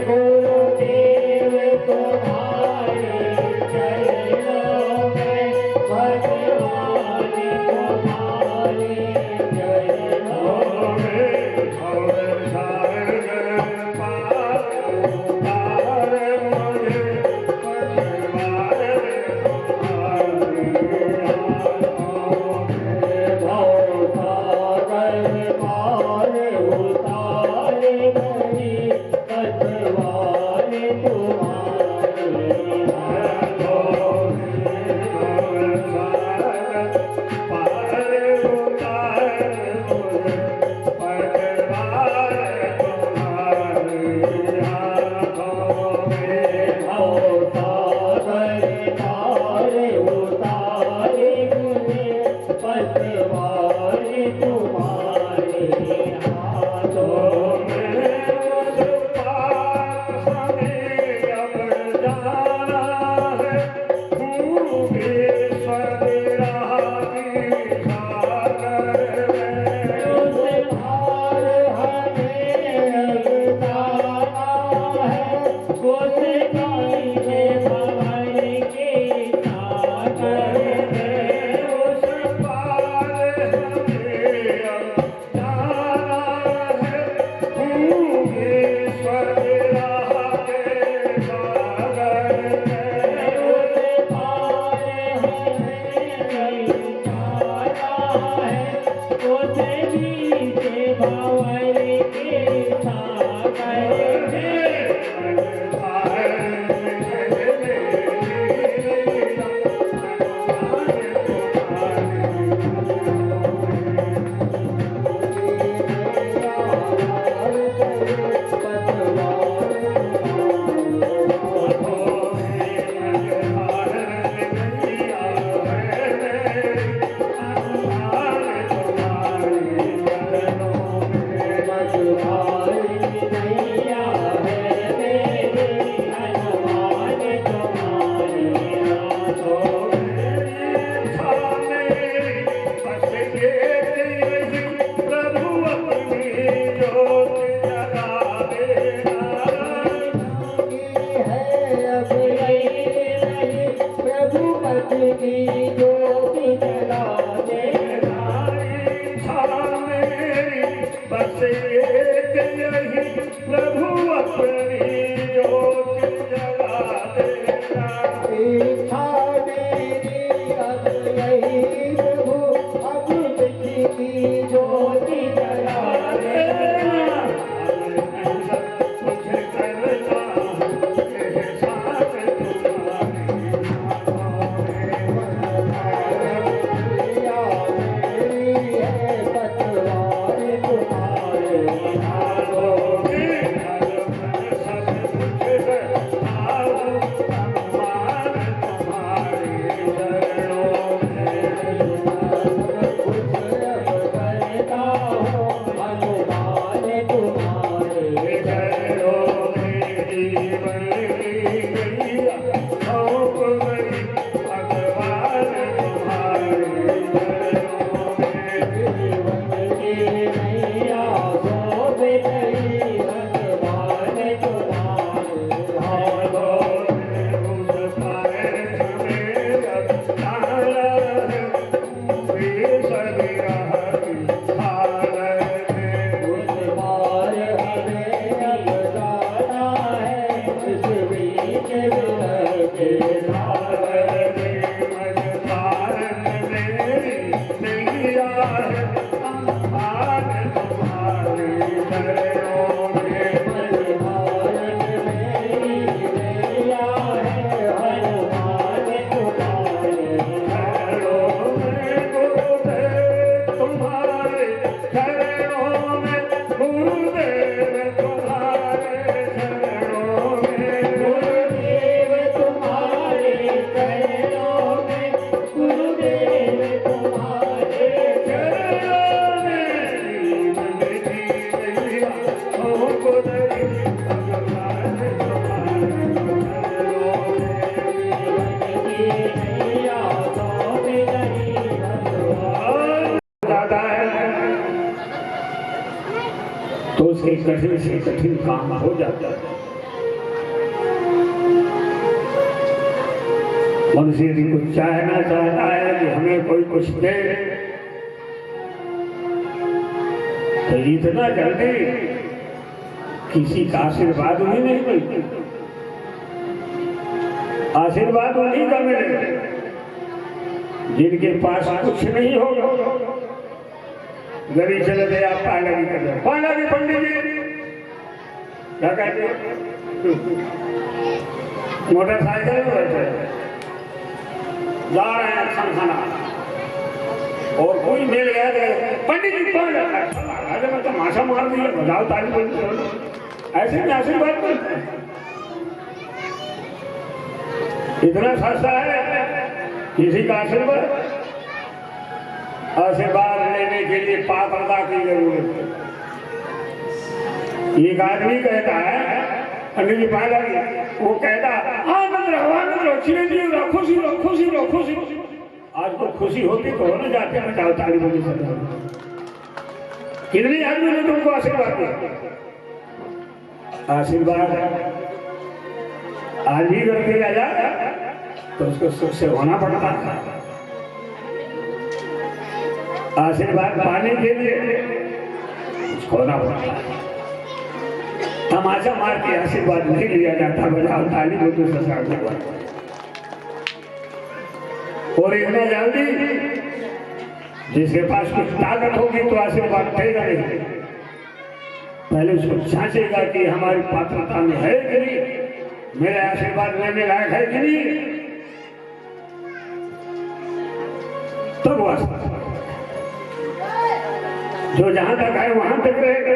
गुरुदेव तुम्हारे चरणों में, भगवान तुम्हारे चरणों में। भवसागर पार उतारे मेरी पतवार तुम्हारे भवसागर पार उतारे मेरी पतवार तुम्हारे हाथों में। तो उसके कठिन से कठिन काम हो जाता है। मनुष्य यदि कुछ चाहना चाहता है कि हमें कोई कुछ दे, तो इतना जल्दी किसी का आशीर्वाद ही नहीं मिलता। आशीर्वाद उन्हीं का मिले जिनके पास कुछ नहीं होगा। गली चले गए, आप पालागी कर रहे, पालागी पंडित जी क्या कहते हैं, मोटरसाइकिल में बैठे जा रहे हैं खाना, और कोई मिल गया पंडित जी कौन है, मैं तो माशा मार दिया, बजाओ ताली बंद, ऐसे में आशीर्वाद मिलता है। इतना सस्ता है किसी का आशीर्वाद। आशीर्वाद लेने के लिए पात्रता की जरूरत है। एक आदमी कहता है पंडित जी पाला, वो कहता आनंद रहो चिड़े जी रहो, खुशी रहो, खुशी रहो, खुशी। आज को खुशी होती तो होने जाते हैं, जाओ ताली बंदी से। कितनी आदमी ने तुमको आशीर्वाद दिया? आशीर्वाद आज भी कर दिया जाए तो उसको सुख से होना पड़ता है। आशीर्वाद पाने के लिए उसको होना पड़ता है। तमाचा मार के आशीर्वाद नहीं लिया जाता, बजाओ ताली बंदी से। और इतना जल्दी जिसके पास कुछ ताकत होगी तो आशीर्वाद देगा नहीं, पहले उसको जांचेगा कि हमारी पात्रता में है कि नहीं, मेरे आशीर्वाद लेने लायक है कि नहीं, तब वो आशीर्वाद। जो जहां तक है वहां तक रहेगा।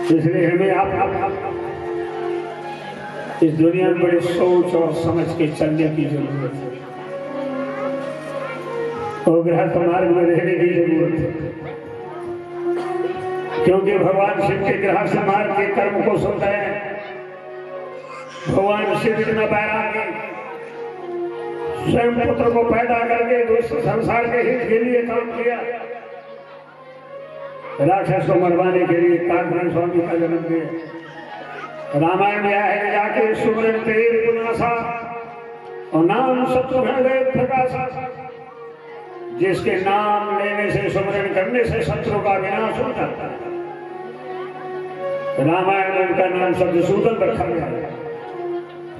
इसलिए हमें आप इस दुनिया में बड़ी सोच और समझ के चलने की जरूरत है, और गृहस्थ मार्ग में रहने की जरूरत है। क्योंकि भगवान शिव के गृहस्थ मार्ग के कर्म को सुनते हैं। भगवान शिव इतना बैरागी, स्वयं पुत्र को पैदा करके दूसरे संसार के हित के लिए काम किया, राक्षस को मरवाने के लिए कालभैरव स्वामी का जन्म दिया। रामायण में है जाके सुमरन तेर गुनासा और नाम शत्रुघ्न देव प्रकाशा। जिसके नाम लेने से, सुमरन करने से शत्रु का विनाश हो जाता है। रामायण में उनका नाम शब्दसूदन रखा गया है।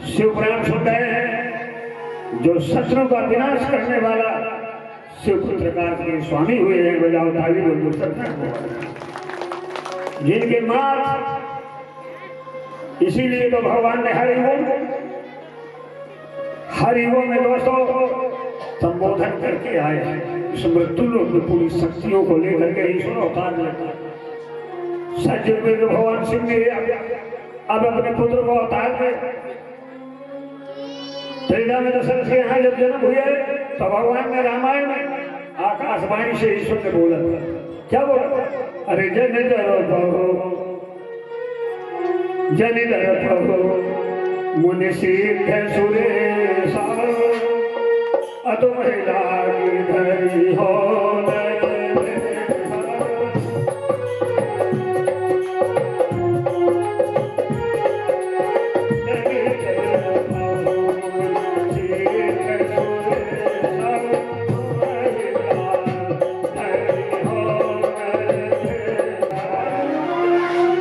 शिवपुराण सुनते हैं, जो शत्रु का विनाश करने वाला शिवपुत्र के स्वामी हुए हैं, बजाओ ताली बंदूक। जिनके मात, इसीलिए तो भगवान ने हरिओं में दोस्तों संबोधन करके आए हैं। इस मृत्यु लोक में पूरी शक्तियों को लेकर के ईश्वर अवतार लेता है। सज्जन में जो भगवान शिव ने अब अपने पुत्र को अवतार दे, त्रेधा में दशरथ के यहाँ जब जन्म हुए तो भगवान ने रामायण में आकाशवाणी से ईश्वर ने बोला था। क्या बोला? अरे जन मुनि सिद्ध सुरेश अतो महिला धरी हो।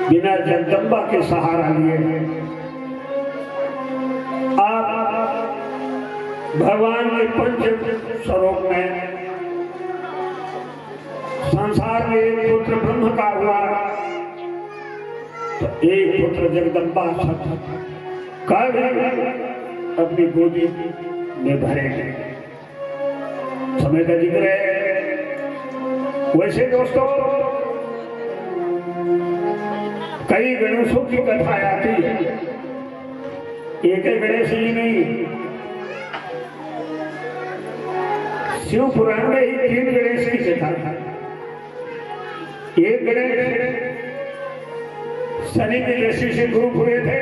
बिना जगदम्बा के सहारा लिए आप भगवान के पंच स्वरूप में संसार में एक पुत्र ब्रह्म का हुआ तो एक पुत्र जगदम्बा का अपनी गोदी में भरेंगे। समय का जिक्र है। वैसे दोस्तों कई गणेशों की कथा आती है, एक गणेश ही नहीं, शिव पुराण में ही 3 गणेश की कथा है। एक गणेश शनि की दृष्टि से ग्रुप हुए थे,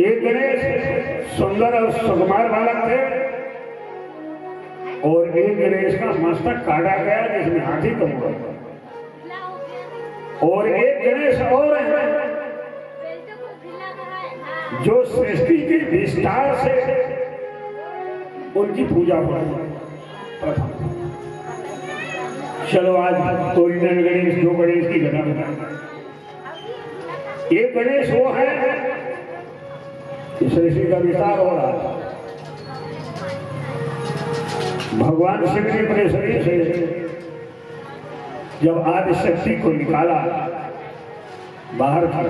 एक गणेश सुंदर और सुकुमार बालक थे, और एक गणेश का मस्तक काटा गया जिसमें हाथी का मुंह, और एक गणेश और है जो सृष्टि के विस्तार से उनकी पूजा हो रही है प्रथम। चलो आज ओरिजिनल गणेश, दो गणेश की घटना बताएंगे। एक गणेश वो है कि सृष्टि का विस्तार हो रहा है, भगवान शिव ने अपने शरीर से जब आदि शक्ति को निकाला बाहर था,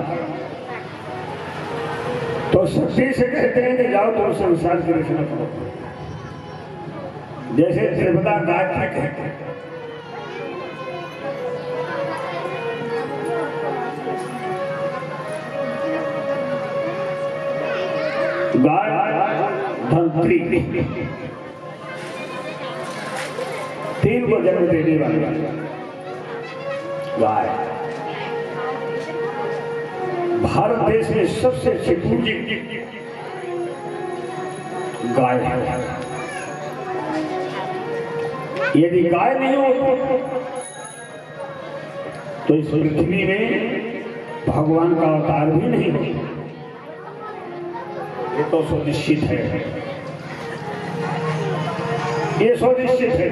तो शक्ति से कहते हैं कि जाओ तुम संसार की रचना करो, जैसे त्रिपदा गायत्री कहते हैं। गाय धनत्री तीन को जन्म देने वाली गाय, भारत देश में सबसे अच्छी पूजित गाय है। यदि गाय नहीं हो तो इस पृथ्वी में भगवान का अवतार भी नहीं होता, ये तो सुनिश्चित है, ये सुनिश्चित है।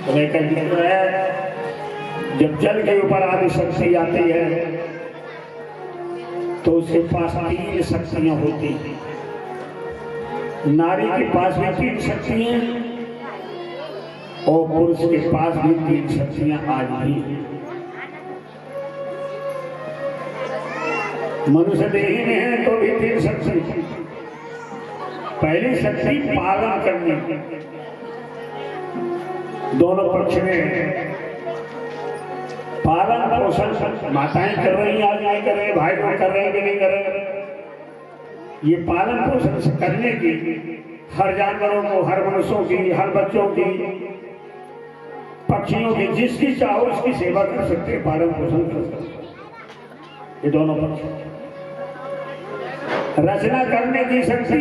तुम्हें कहीं है जब जल के ऊपर आदि शक्ति आती है तो उसके पास तीन शक्तियां होती हैं। नारी के पास भी तीन शक्तियां और पुरुष के पास भी तीन शक्तियां आज भी हैं। मनुष्य देही में है तो भी तीन शक्ति। पहली शक्ति पालन करने की, दोनों पक्ष में पालन पोषण माताएं कर रही हैं, आज नहीं कर रहे, भाई लोग कर रहे हैं कि नहीं कर रहे। ये पालन पोषण करने की हर जानवरों को, हर मनुष्यों की, हर बच्चों की, पक्षियों की, जिसकी चाहो उसकी सेवा कर सकते हैं, पालन पोषण कर सकते हैं। ये दोनों पक्ष। रचना करने की शक्ति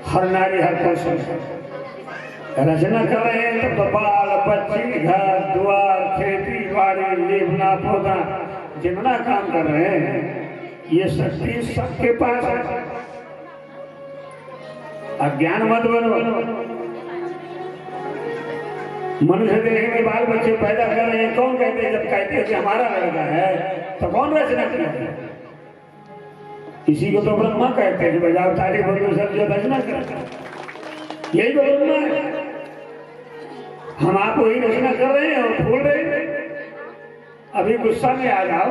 हर नारी हर पुरुष रचना कर रहे हैं, तो बाल बच्चे, घर द्वार, खेती बाड़ी, लेपना पोतना, जितना काम कर रहे हैं ये शक्ति सबके पास है। अज्ञान मत बनो। मनुष्य देह में बाल बच्चे पैदा कर रहे हैं, कौन कहते हैं? जब कहते हैं कि हमारा लड़का है तो कौन रचना करता है? इसी को तो ब्रह्मा कहते हैं, बजाओ ताली बोलो सब जो रचना करता है, यही तो ब्रह्मा है। हम आप वही रचना कर रहे हैं और भूल रहे हैं। अभी गुस्सा में आ जाओ,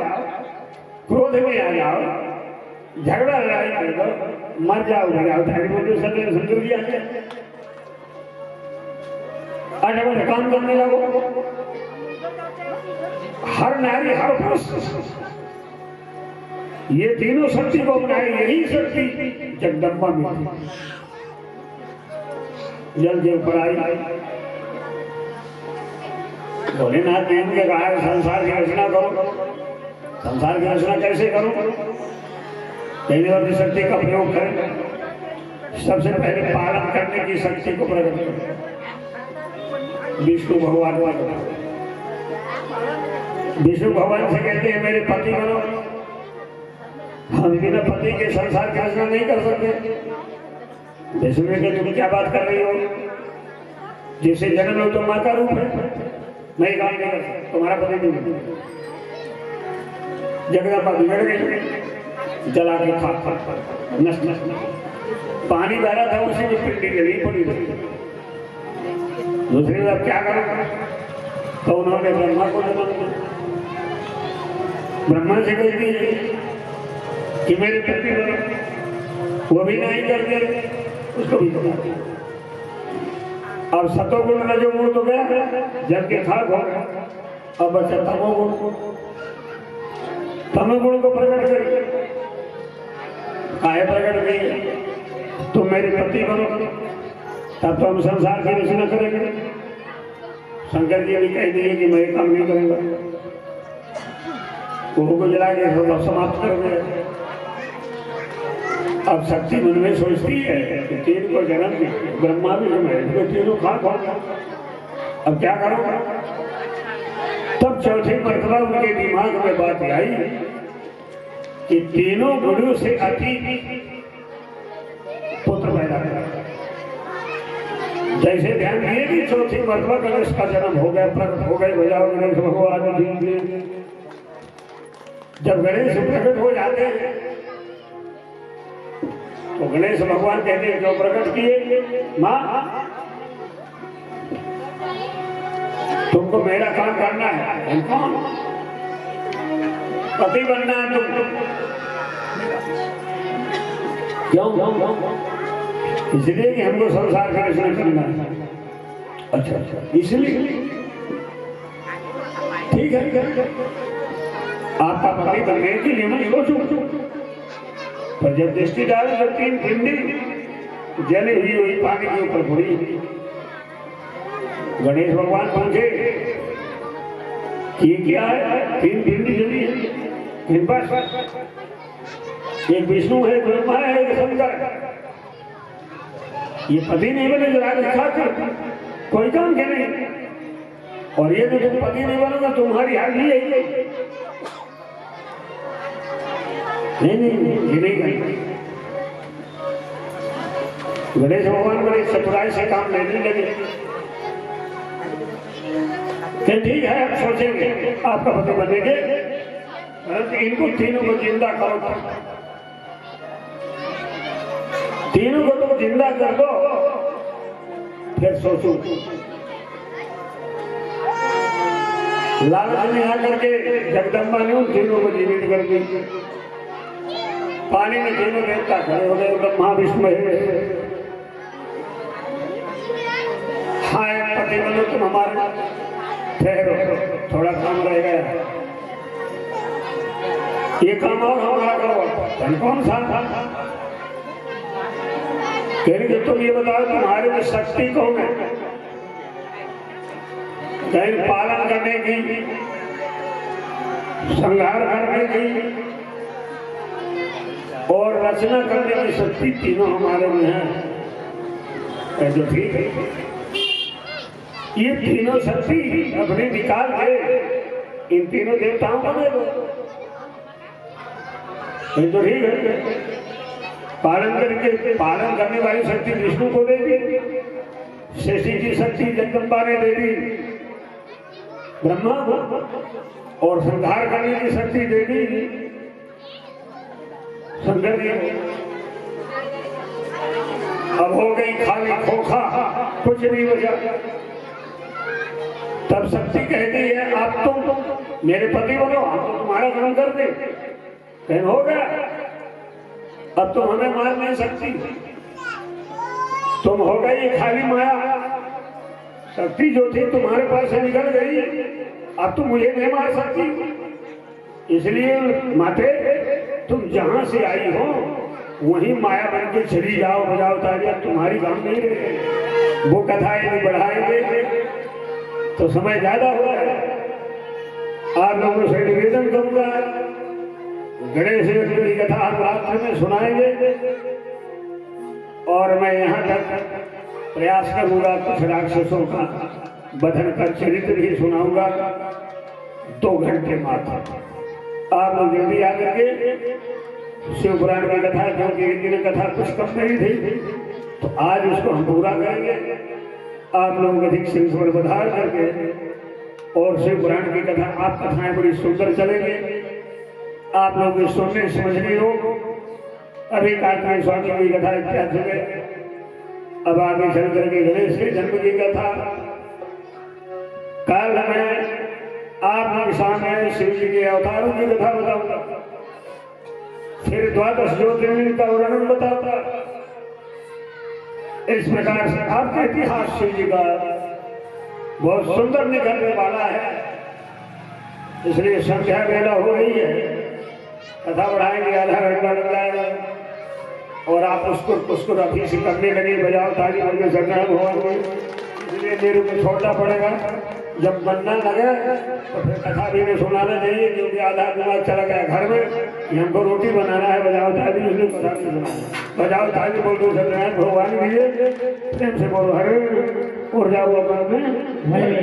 क्रोध में आ जाओ, झगड़ा लड़ाई कर दो, मर जाओ, बजाओ ताली बोलो सब समझ दिया। अटपट काम करने लगो। हर नारी हर पुरुष ये तीनों शक्ति को अपनाए, यही शक्ति जगदम्बा में जल के ऊपर आई। भोलेनाथ ने उनके कहा संसार की रचना करो। संसार की रचना कैसे करो? पहले वाली शक्ति का प्रयोग करें। सबसे पहले पालन करने की शक्ति को प्रकट करो। विष्णु भगवान को, विष्णु भगवान से कहते हैं मेरे पति बनो। हम बिना पति के संसार की रचना नहीं कर सकते। विष्णु के तुम क्या बात कर रही हो? जिसे जन्म हो तो माँ का रूप है, नहीं काम नहीं कर सकता, तुम्हारा पति नहीं। जगदम्बा बिगड़ गई, जला के खा नष्ट नष्ट। पानी बह रहा था उसी में पिंडी जली पड़ी रही। दूसरी बार क्या करो? तो उन्होंने ब्रह्मा को जन्म दिया। ब्रह्मा से कहती कि मेरे पति बनो, वो भी नहीं करते, उसको भी बता दिया। अब सतोगुण में जो गुण तो गया, जब के खाक हो, अब बचा तमोगुण। तमोगुण को प्रकट करिए। काहे प्रकट करिए? तुम मेरे पति बनो, तब तो हम संसार की रचना करेंगे। शंकर जी भी कह दिए कि मैं काम नहीं करूंगा, वो को जला के समाप्त कर दिया। अब शक्ति मन में सोचती है कि तीन को जन्म दिया, ब्रह्मा भी महेश को तीनों खा खाऊंगा, अब क्या करूंगा। तब चौथी मरतबा उनके दिमाग में बात आई कि तीनों गुरु से अतीत पुत्र पैदा करा। जैसे ध्यान दिए कि चौथी मरतबा गणेश का जन्म हो गया, प्रकट हो गए, बजाओ गणेश भगवान जी। जब गणेश प्रकट हो जाते हैं तो गणेश भगवान कहते हैं जो प्रकट किए माँ तुमको मेरा काम करना है। हम कौन? पति बनना है तुमको। क्यों? इसलिए कि हमको संसार का रचना करना है। अच्छा, इसलिए ठीक है, आपका पति बनने के लिए मैं सोचूं। पर जब दृष्टि डाली तो तीन भिंडी जली हुई पानी के ऊपर पड़ी। गणेश भगवान पूछे ये क्या है? तीन भिंडी जली है। इन पर एक विष्णु है, ब्रह्मा है, एक शंकर। ये पति नहीं बने जो राज खाकर कोई काम के नहीं। और ये जो तुम पति नहीं बनोगा तुम्हारी हाल ही है। नहीं। गणेश भगवान बड़े चतुराई से काम लेने लगे कि ठीक है आप सोचेंगे आपका पति बनेंगे, इनको तीनों को जिंदा करो। तीनों को तुम जिंदा कर दो, फिर सोचो। लालच में आकर के जगदम्बा ने उन तीनों को जीवित कर दी। पानी में तीनों देवता खड़े हो गए, ब्रह्मा विष्णु महेश। हाँ पति बनो तुम हमारे, ठहरो थोड़ा काम रह गया, ये काम और हमारा करो। कौन सा था? कहेंगे तुम ये बताओ तुम्हारे में शक्ति कौन है? कहीं पालन करने की, संहार करने की और रचना करने की शक्ति तीनों हमारे में है। जो ठीक है, ये तीनों शक्ति अपने निकाल के इन तीनों देवताओं को दे दो। जो ठीक है, पालन करने वाली शक्ति विष्णु को दे दी, शेषी की शक्ति जगदम्बा ने दे दी ब्रह्मा को, और संहार करने की शक्ति दे दी शंकर जी। अब हो गई खाली खोखा, कुछ नहीं बचा। तब शक्ति कहती है आप तुम मेरे पति बनो, हम तो तुम्हारा काम कर दे। कहीं हो गया, अब तुम हमें मार नहीं सकती, तुम हो गई खाली माया। शक्ति जो थी तुम्हारे पास से निकल गई, अब तुम मुझे नहीं मार सकती। इसलिए माते तुम जहां से आई हो वहीं माया बन के चली जाओ, बजाओ तालियां, तुम्हारी काम नहीं रहे। वो कथाएं बढ़ाएंगे तो समय ज्यादा हो रहा है। आप लोगों से निवेदन करूंगा, गणेश की कथा हम रात्र में सुनाएंगे और मैं यहाँ तक प्रयास करूंगा कुछ राक्षसों का बधन का चरित्र भी सुनाऊंगा 2 घंटे मात्र। आप लोग जल्दी आकर के शिव पुराण की कथा, क्योंकि एक दिन कथा कुछ कम नहीं थी तो आज उसको हम पूरा करेंगे। आप लोग अधिक सिंह बधार करके और शिव पुराण की कथा, आप कथाएं बड़ी सुंदर चलेंगे, आप लोग सुनने समझने हो। अभी कार्तिक स्वामी की कथा इत्यादि है। अब आगे चल करके गणेश के जन्म की कथा, कल मैं आपके सामने शिव जी के अवतारों की कथा बताऊंगा, फिर 12 ज्योतिर्लिंग का वर्णन बताऊंगा। इस प्रकार से आपका इतिहास शिव जी का बहुत सुंदर निकलने वाला है। इसलिए संध्या वेला हो रही है, कथा बढ़ाएंगे, आधा घंटा लग जाएगा और आप उसको अभी से करने लगे, बजाओ ताली बजे संग्राम होगा। इसलिए मेरे को छोड़ना पड़ेगा। जब बनने लगे तो फिर कथा भी नहीं सुनाने चाहिए, क्योंकि आधा दिमाग चला गया घर में कि हमको रोटी बनाना है, बजाओ ताली, इसलिए कथा नहीं सुना। बजाओ ताली बोल दो सत्यनारायण भगवान के लिए, प्रेम से बोलो हरे और जाओ अपन में हरे।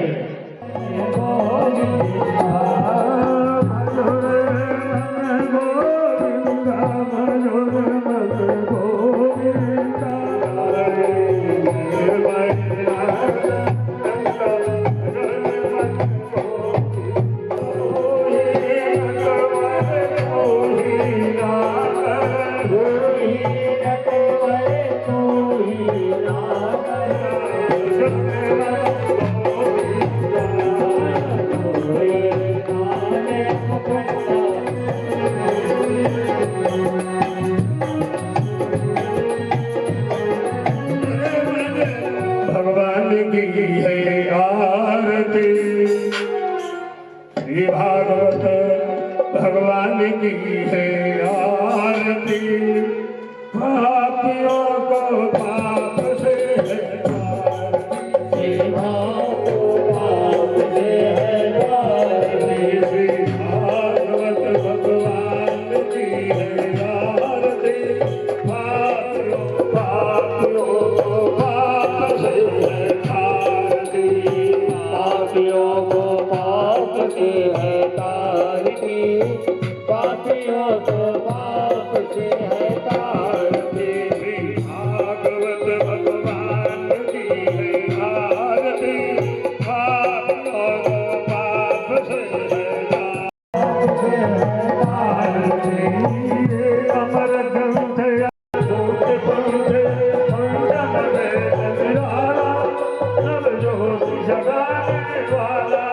भागवत भगवान की है आरती, पापियों को पाप से है तारती, पाप से है तारती। भागवत भगवान की है आरती, पापियों को पाप से है तारती, पापियों को पाप से है तारती, पापियों को पाप से है तारती। भागवत भगवान की है आरती, पापियों को पाप से है तारती। अमर ग्रंथ छोटे पंथे पंडन में निराला, नव ज्योति जगाने वाला।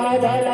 Radha